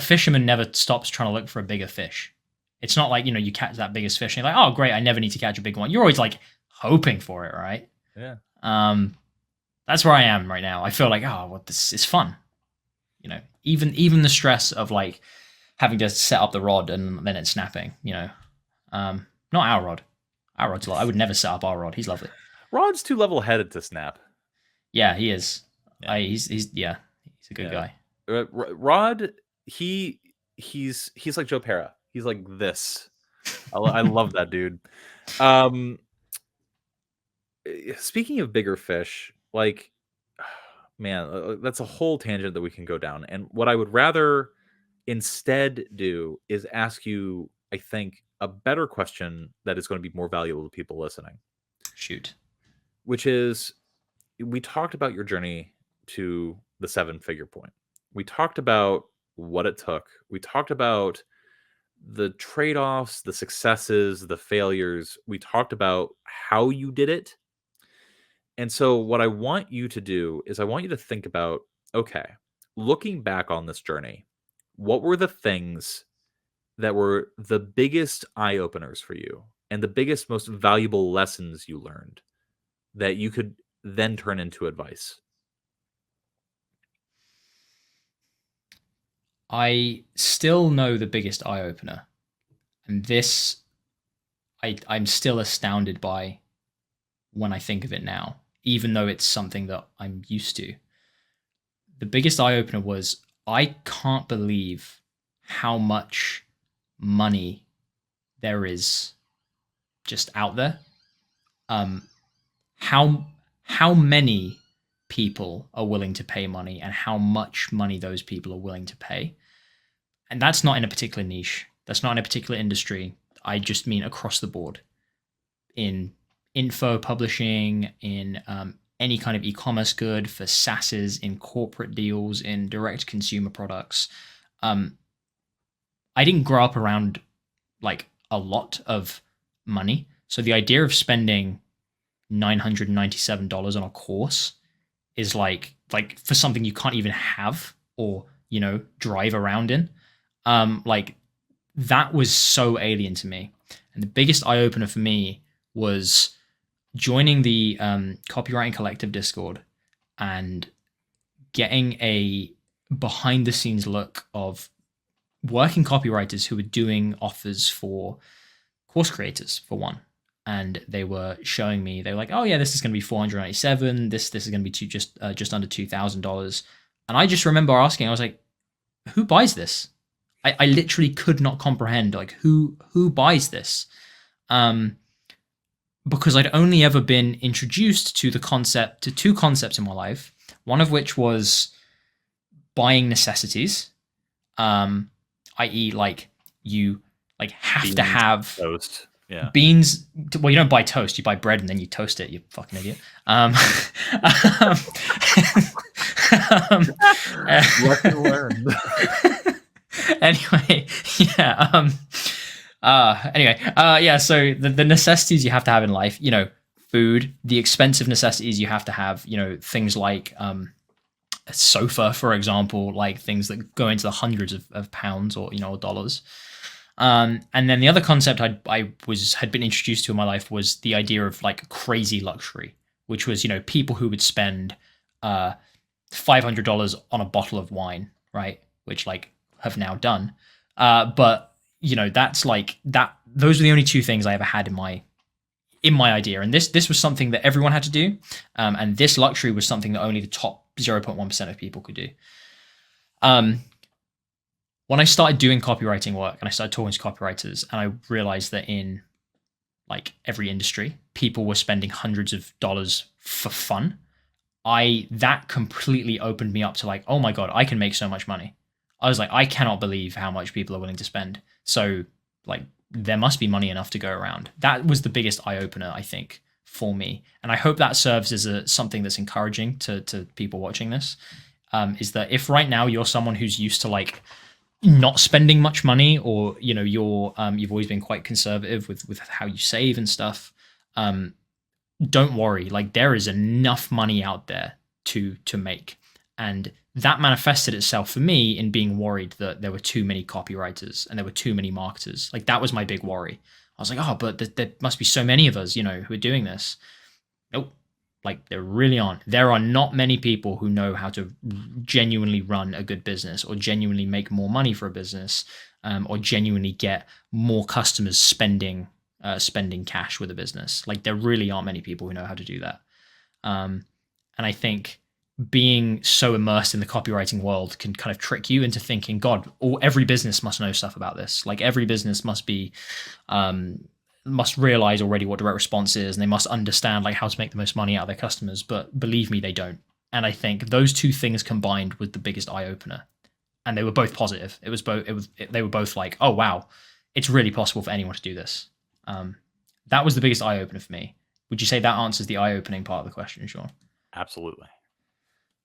fisherman never stops trying to look for a bigger fish. It's not like, you catch that biggest fish and you're like, oh great, I never need to catch a big one. You're always like hoping for it, right? Yeah. That's where I am right now. I feel like, this is fun. Even the stress of like having to set up the rod and then it's snapping, not our rod. Our rod's I would never set up our rod. He's lovely. Rod's too level-headed to snap. Yeah, he is. Yeah. He's a good guy. Rod, he's like Joe Pera. He's like this. I love that dude. Speaking of bigger fish, like, man, that's a whole tangent that we can go down. And what I would rather instead do is ask you, I think, a better question that is going to be more valuable to people listening. Shoot. Which is, we talked about your journey to the 7-figure point. We talked about what it took. We talked about the trade-offs, the successes, the failures. We talked about how you did it. And so what I want you to do is I want you to think about, okay, looking back on this journey, what were the things that were the biggest eye-openers for you and the biggest, most valuable lessons you learned that you could then turn into advice? I still know the biggest eye-opener. And this, I'm still astounded by when I think of it now, even though it's something that I'm used to. The biggest eye-opener was, I can't believe how much money there is just out there. How many people are willing to pay money and how much money those people are willing to pay. and that's not in a particular niche. That's not in a particular industry. I just mean across the board in info publishing, in any kind of e-commerce good, for SaaSes, in corporate deals, in direct consumer products. I didn't grow up around like a lot of money. So the idea of spending $997 on a course is like for something you can't even have or, drive around in. Like that was so alien to me. And the biggest eye opener for me was joining the Copywriting Collective Discord and getting a behind the scenes look of working copywriters who were doing offers for course creators, for one. And they were showing me, they were like, oh yeah, this is going to be $497. This is going to be just under $2,000. And I just remember asking, I was like, who buys this? I literally could not comprehend like who buys this. Because I'd only ever been introduced to two concepts in my life, one of which was buying necessities, i.e. like you like have Beans, to have toast. Yeah. Beans. Well, you don't buy toast, you buy bread and then you toast it, you fucking idiot. Lesson learned. Anyway, yeah. So the necessities you have to have in life, food, the expensive necessities you have to have, things like a sofa, for example, like things that go into the hundreds of pounds or, or dollars. And then the other concept had been introduced to in my life was the idea of like crazy luxury, which was, people who would spend $500 on a bottle of wine, right? Which like have now done. But that's like that. Those are the only two things I ever had in my idea. And this was something that everyone had to do. And this luxury was something that only the top 0.1% of people could do. When I started doing copywriting work and I started talking to copywriters, and I realized that in like every industry, people were spending hundreds of dollars for fun. That completely opened me up to like, oh my God, I can make so much money. I was like, I cannot believe how much people are willing to spend. So like there must be money enough to go around. That was the biggest eye opener, I think, for me. And I hope that serves as something that's encouraging to people watching this, is that if right now you're someone who's used to like not spending much money, or, you've always been quite conservative with how you save and stuff, don't worry. Like there is enough money out there to make. And that manifested itself for me in being worried that there were too many copywriters and there were too many marketers. Like that was my big worry. I was like, oh, but there must be so many of us, who are doing this. Nope. Like there really aren't. There are not many people who know how to genuinely run a good business, or genuinely make more money for a business, or genuinely get more customers spending cash with a business. Like there really aren't many people who know how to do that. And I think being so immersed in the copywriting world can kind of trick you into thinking, God, every business must know stuff about this. Like every business must realize already what direct response is, and they must understand like how to make the most money out of their customers. But believe me, they don't. And I think those two things combined was the biggest eye opener, and they were both positive. They were both like, oh wow, it's really possible for anyone to do this. That was the biggest eye opener for me. Would you say that answers the eye opening part of the question, Sean? Absolutely.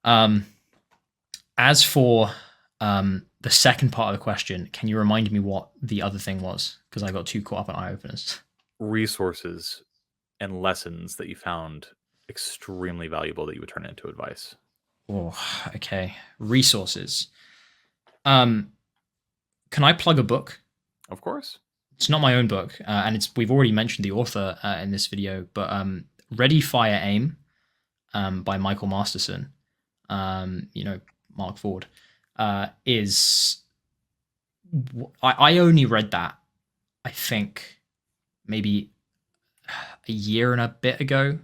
As for the second part of the question, can you remind me what the other thing was? Because I got too caught up on eye openers. Resources and lessons that you found extremely valuable that you would turn into advice. Oh, okay. Resources. Can I plug a book? Of course. It's not my own book, and we've already mentioned the author in this video, but Ready, Fire, Aim by Michael Masterson, Mark Ford, is... I only read that, I think, maybe a year and a bit ago,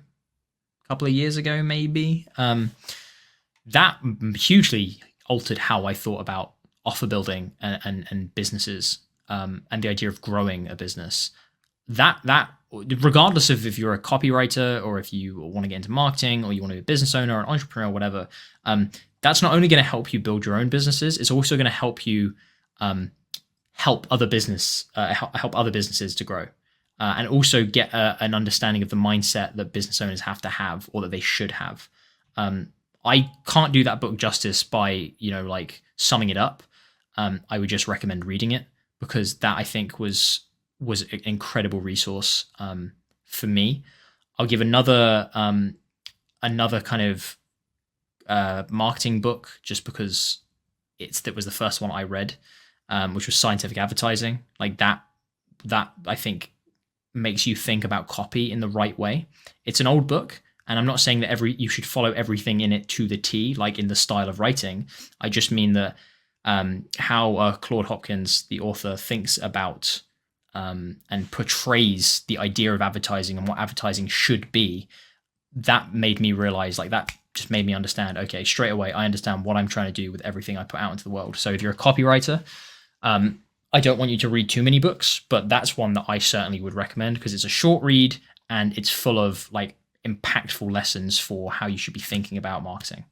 a couple of years ago, maybe. That hugely altered how I thought about offer building and businesses, and the idea of growing a business. That regardless of if you're a copywriter or if you want to get into marketing or you want to be a business owner or an entrepreneur or whatever, that's not only going to help you build your own businesses, it's also going to help you help other businesses to grow, and also get an understanding of the mindset that business owners have to have, or that they should have. I can't do that book justice by like summing it up. I would just recommend reading it, because that, I think, was an incredible resource for me. I'll give another kind of marketing book, just because that was the first one I read, which was Scientific Advertising. Like that I think makes you think about copy in the right way. It's an old book, and I'm not saying that you should follow everything in it to the T, like in the style of writing. I just mean that how Claude Hopkins, the author, thinks about and portrays the idea of advertising and what advertising should be. That made me realize, like, that just made me understand, okay, straight away, I understand what I'm trying to do with everything I put out into the world. So if you're a copywriter, I don't want you to read too many books, but that's one that I certainly would recommend, because it's a short read and it's full of like impactful lessons for how you should be thinking about marketing.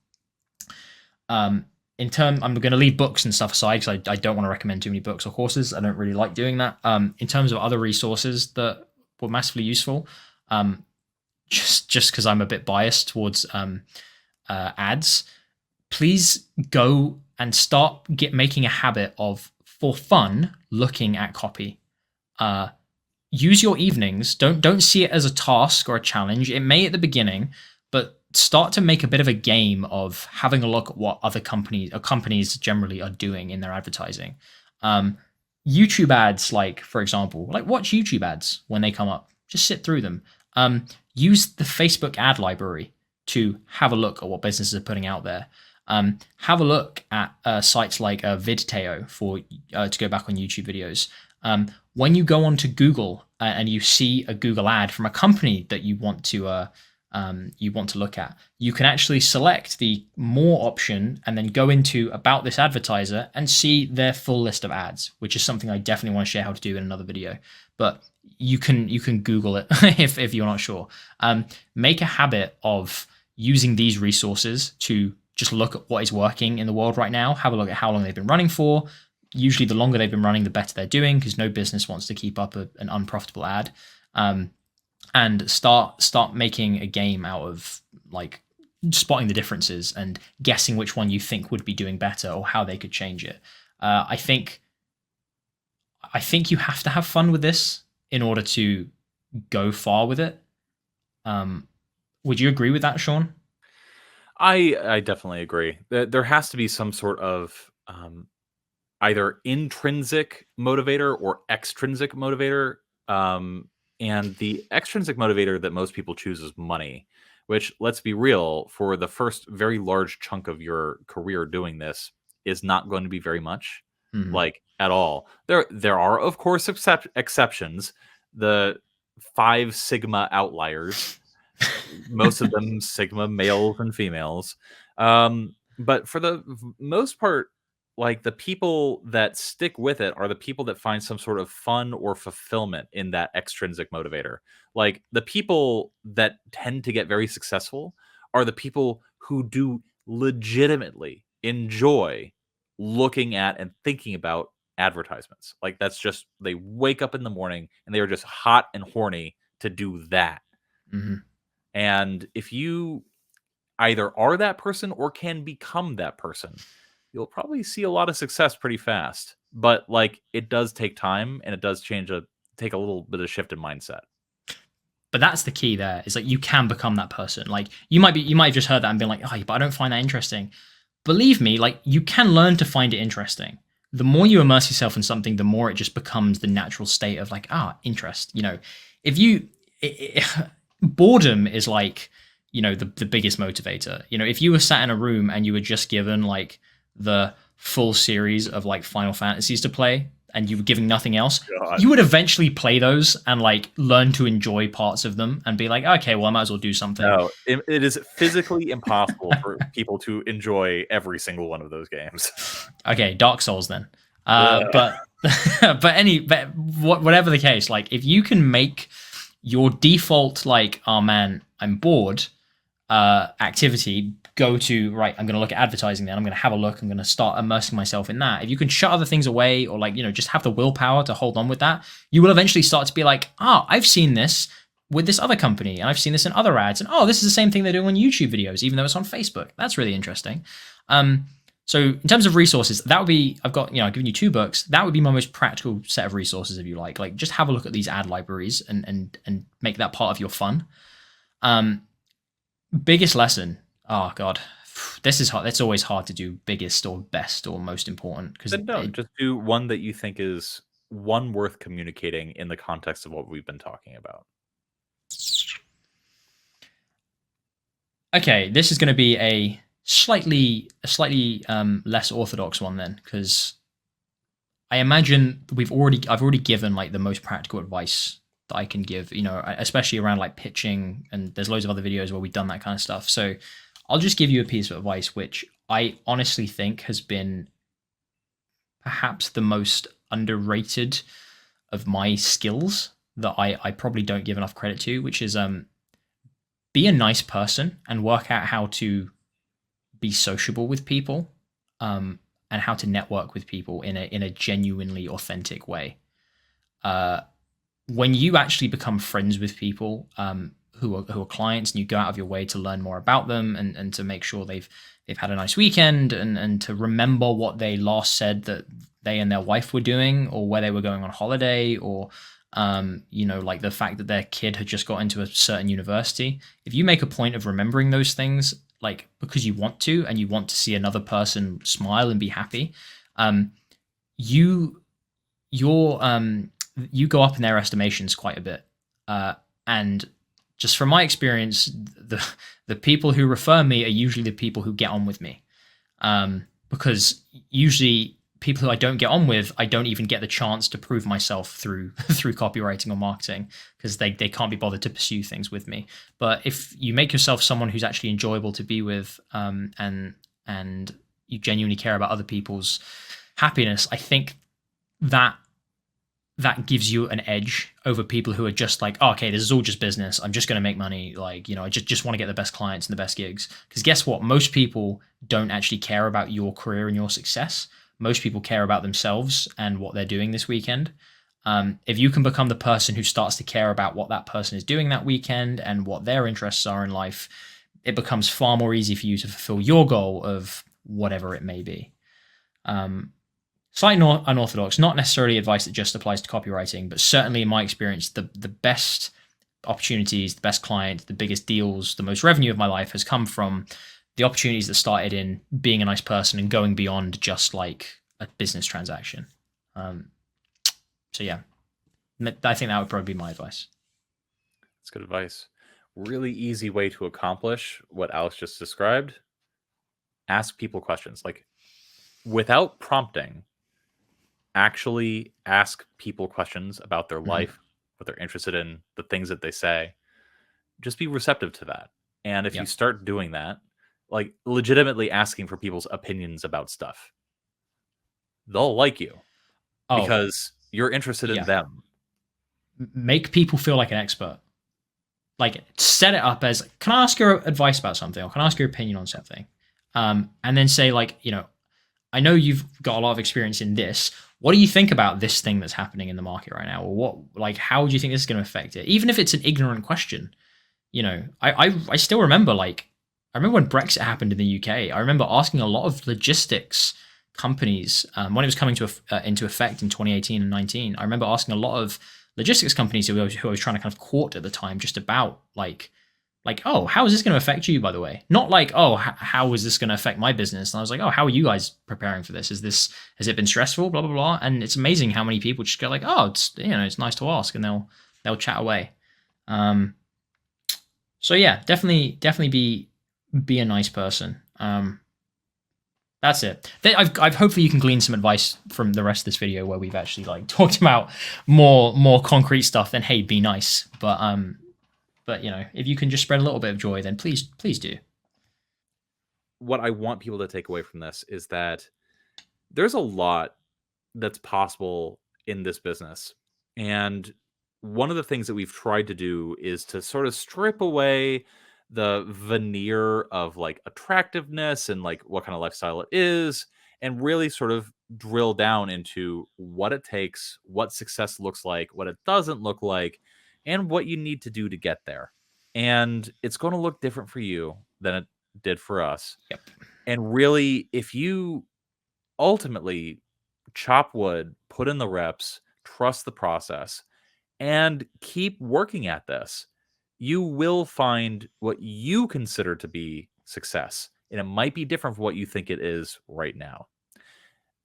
I'm going to leave books and stuff aside, because I don't want to recommend too many books or courses. I don't really like doing that. In terms of other resources that were massively useful, just because I'm a bit biased towards ads, please go and start making a habit of, for fun, looking at copy. Use your evenings. Don't see it as a task or a challenge. It may at the beginning, but start to make a bit of a game of having a look at what other companies generally are doing in their advertising. YouTube ads, like, for example, like, watch YouTube ads when they come up. Just sit through them. Use the Facebook ad library to have a look at what businesses are putting out there. Have a look at sites like VidTeo to go back on YouTube videos. When you go onto Google and you see a Google ad from a company that you want to look at, you can actually select the more option and then go into about this advertiser and see their full list of ads, which is something I definitely want to share how to do in another video. But you can Google it if you're not sure. Make a habit of using these resources to just look at what is working in the world right now. Have a look at how long they've been running for. Usually the longer they've been running, the better they're doing, because no business wants to keep up an unprofitable ad. And start making a game out of, like, spotting the differences and guessing which one you think would be doing better or how they could change it. I think you have to have fun with this in order to go far with it. Would you agree with that, Sean? I definitely agree. There has to be some sort of either intrinsic motivator or extrinsic motivator. And the extrinsic motivator that most people choose is money, which, let's be real, for the first very large chunk of your career doing this, is not going to be very much, like, at all. There are, of course, exceptions. The 5 Sigma outliers, most of them Sigma males and females. But for the most part, like, the people that stick with it are the people that find some sort of fun or fulfillment in that extrinsic motivator. Like, the people that tend to get very successful are the people who do legitimately enjoy looking at and thinking about advertisements. Like, that's just, they wake up in the morning and they are just hot and horny to do that. And if you either are that person or can become that person, you'll probably see a lot of success pretty fast. But, like, it does take time, and it does take a little bit of shift in mindset. But that's the key there, is like, you can become that person. Like, you might have just heard that and been like, oh, but I don't find that interesting. Believe me, like, you can learn to find it interesting. The more you immerse yourself in something, the more it just becomes the natural state of, like, interest. Boredom is, like, the biggest motivator. If you were sat in a room and you were just given, like, the full series of, like, Final Fantasies to play, and you were giving nothing else, you would eventually play those and, like, learn to enjoy parts of them and be like, okay, well, I might as well do something. No, it is physically impossible for people to enjoy every single one of those games. Okay, Dark Souls then. But whatever the case, like, if you can make your default, like, oh man, I'm bored, activity go to, right, I'm going to look at advertising then, I'm going to have a look, I'm going to start immersing myself in that. If you can shut other things away, or like, just have the willpower to hold on with that, you will eventually start to be like, I've seen this with this other company, and I've seen this in other ads, and this is the same thing they're doing on YouTube videos, even though it's on Facebook. That's really interesting. So in terms of resources, that would be, I've given you 2 books. That would be my most practical set of resources, if you like. Like, just have a look at these ad libraries and make that part of your fun. Biggest lesson. Oh God, this is hard. It's always hard to do biggest or best or most important, because just do one that you think is one worth communicating in the context of what we've been talking about. Okay, this is going to be a slightly less orthodox one then, because I imagine I've already given like the most practical advice that I can give, especially around like pitching, and there's loads of other videos where we've done that kind of stuff. So I'll just give you a piece of advice which I honestly think has been perhaps the most underrated of my skills that I probably don't give enough credit to, which is be a nice person and work out how to be sociable with people, and how to network with people in a genuinely authentic way. When you actually become friends with people who are clients, and you go out of your way to learn more about them, and to make sure they've had a nice weekend, and to remember what they last said that they and their wife were doing, or where they were going on holiday, or like the fact that their kid had just got into a certain university. If you make a point of remembering those things, like because you want to, and you want to see another person smile and be happy, you go up in their estimations quite a bit. And just from my experience, the people who refer me are usually the people who get on with me, because usually people who I don't get on with, I don't even get the chance to prove myself through copywriting or marketing, because they can't be bothered to pursue things with me. But if you make yourself someone who's actually enjoyable to be with, and you genuinely care about other people's happiness, I think that gives you an edge over people who are just like, okay, this is all just business, I'm just going to make money, like, I just want to get the best clients and the best gigs. Because guess what? Most people don't actually care about your career and your success. Most people care about themselves and what they're doing this weekend. If you can become the person who starts to care about what that person is doing that weekend and what their interests are in life, it becomes far more easy for you to fulfill your goal of whatever it may be. Slightly unorthodox, not necessarily advice that just applies to copywriting, but certainly in my experience, the best opportunities, the best clients, the biggest deals, the most revenue of my life has come from the opportunities that started in being a nice person and going beyond just like a business transaction. So yeah, I think that would probably be my advice. That's good advice. Really easy way to accomplish what Alex just described. Ask people questions. Like, without prompting, actually ask people questions about their life, what they're interested in, the things that they say. Just be receptive to that. And if you start doing that, like legitimately asking for people's opinions about stuff, they'll like you because you're interested in them. Make people feel like an expert. Like, set it up as, can I ask your advice about something, or can I ask your opinion on something? And then say, like, I know you've got a lot of experience in this. What do you think about this thing that's happening in the market right now? Or how do you think this is going to affect it? Even if it's an ignorant question, I still remember, like, I remember when Brexit happened in the UK, I remember asking a lot of logistics companies, when it was coming into effect in 2018 and 19, I remember asking a lot of logistics companies who I was trying to kind of court at the time, just about like, oh, how is this going to affect you, by the way? Not like, oh, how is this going to affect my business? And I was like, oh, how are you guys preparing for this? Has it been stressful? Blah, blah, blah. And it's amazing how many people just go like, oh, it's nice to ask, and they'll chat away. So yeah, definitely be a nice person. That's it. I've hopefully you can glean some advice from the rest of this video, where we've actually like talked about more concrete stuff than, hey, be nice. But if you can just spread a little bit of joy, then please do. What I want people to take away from this is that there's a lot that's possible in this business. And one of the things that we've tried to do is to sort of strip away the veneer of like attractiveness and like what kind of lifestyle it is, and really sort of drill down into what it takes, what success looks like, what it doesn't look like, and what you need to do to get there. And it's going to look different for you than it did for us. Yep. And really, if you ultimately chop wood, put in the reps, trust the process, and keep working at this, you will find what you consider to be success. And it might be different from what you think it is right now.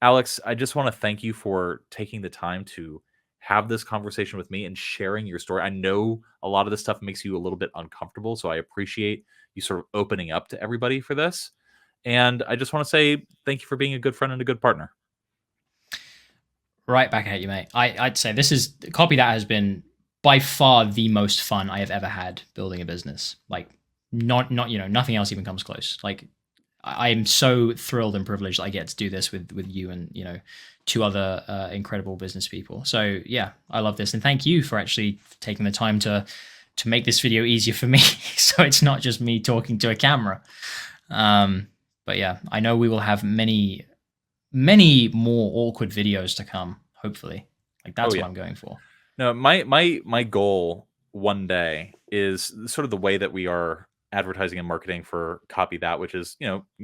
Alex, I just want to thank you for taking the time to have this conversation with me and sharing your story. I know a lot of this stuff makes you a little bit uncomfortable, so I appreciate you sort of opening up to everybody for this. And I just want to say thank you for being a good friend and a good partner. Right back at you, mate. I'd say this is Copy That has been by far the most fun I have ever had building a business. Like not nothing else even comes close. Like I am so thrilled and privileged that I get to do this with you and two other incredible business people. So yeah, I love this, and thank you for actually taking the time to make this video easier for me, so it's not just me talking to a camera. But yeah, I know we will have many more awkward videos to come. Hopefully, like that's what I'm going for. No, my goal one day is sort of the way that we are advertising and marketing for Copy That, which is,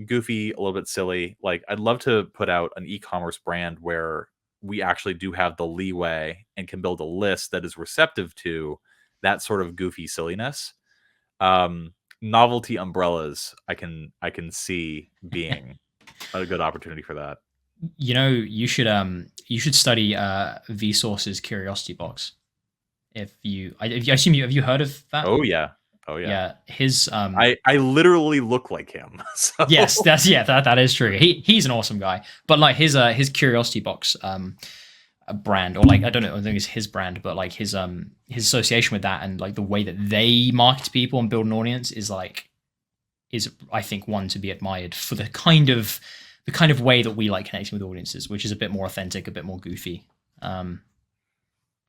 goofy, a little bit silly. Like I'd love to put out an e-commerce brand where we actually do have the leeway and can build a list that is receptive to that sort of goofy silliness. Novelty umbrellas, I can see being a good opportunity for that. You should study Vsauce's Curiosity Box. I assume have you heard of that? Oh yeah. Yeah, his I literally look like him. So. Yes, that is true. He's an awesome guy. But like his Curiosity Box brand, or like I don't know, I think it's his brand, but like his association with that and like the way that they market to people and build an audience is I think one to be admired for the kind of way that we like connecting with audiences, which is a bit more authentic, a bit more goofy. So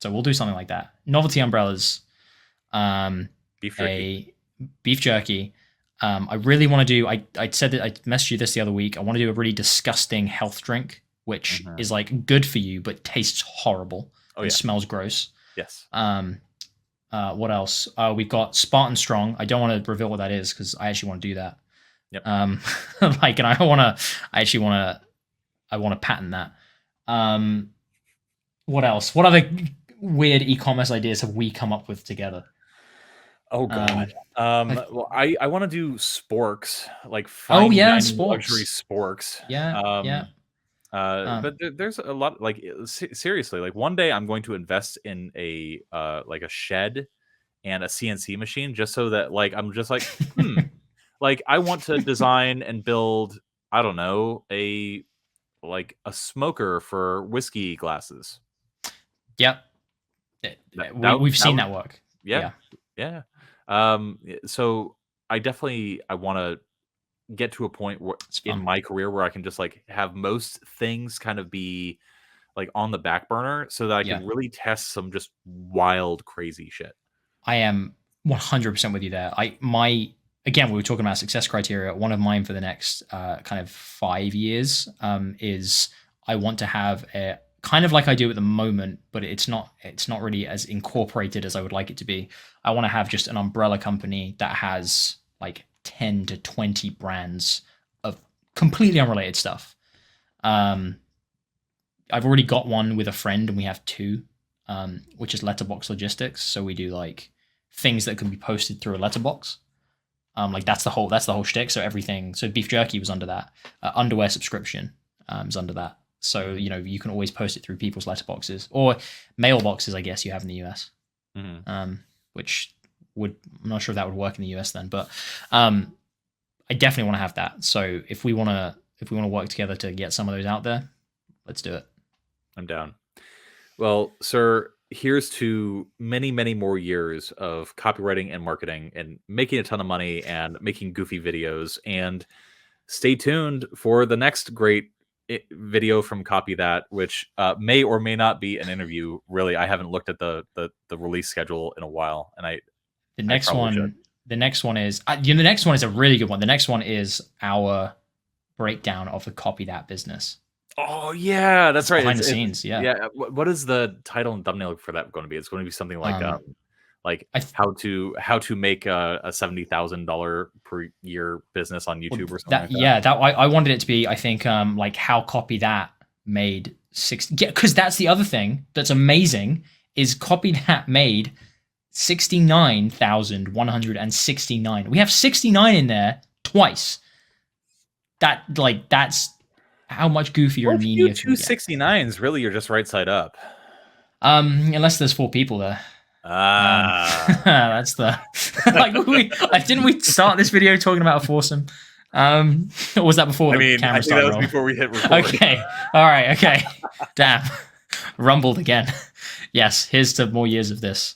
we'll do something like that. Novelty umbrellas, beef jerky. Beef jerky. I really want to do. I said that I messaged you this the other week. I want to do a really disgusting health drink, which is like good for you but tastes horrible and smells gross. Yes. What else? We've got Spartan Strong. I don't want to reveal what that is because I actually want to do that. Yep. And I want to patent that. What else? What other weird e-commerce ideas have we come up with together? Oh god. Well, I want to do sporks, like fine dining luxury sporks. Yeah. But there's a lot, like seriously, like one day I'm going to invest in a like a shed and a CNC machine just so that like I'm just like like I want to design and build, I don't know, a smoker for whiskey glasses. Yep. We've seen that work. Yeah. So I want to get to a point where in my career where I can just like have most things kind of be like on the back burner so that I can really test some just wild, crazy shit. I am 100% with you there. Again, we were talking about success criteria. One of mine for the next kind of 5 years is I want to have a kind of like I do at the moment, but it's not really as incorporated as I would like it to be. I want to have just an umbrella company that has like 10 to 20 brands of completely unrelated stuff. I've already got one with a friend, and we have two, which is letterbox logistics. So we do like things that can be posted through a letterbox. Like that's the whole shtick. So everything. So beef jerky was under that. Underwear subscription is under that. So you can always post it through people's letterboxes or mailboxes, I guess you have in the US. Which I'm not sure if that would work in the US then, but I definitely want to have that. So if we want to work together to get some of those out there, let's do it. I'm down. Well, sir, here's to many, many more years of copywriting and marketing and making a ton of money and making goofy videos. And stay tuned for the next great video from Copy That, which may or may not be an interview. Really, I haven't looked at the release schedule in a while, and the next one the next one is the next one is a really good one. The next one is our breakdown of the Copy That business. Oh yeah, that's right. Behind the scenes, yeah. What is the title and thumbnail for that going to be? It's going to be something like how to make a $70,000 per year business on YouTube or something. I wanted it to be, I think, like how Copy That made 60. Yeah, because that's the other thing that's amazing is Copy That made 69,169. We have 69 in there twice. That's how much goofier and meanier. 269s, really, you're just right side up. Unless there's 4 people there. That's the didn't we start this video talking about a foursome? Or was that before the camera started? That was before we hit record. Okay, all right, okay. Damn, rumbled again. Yes, here's to more years of this.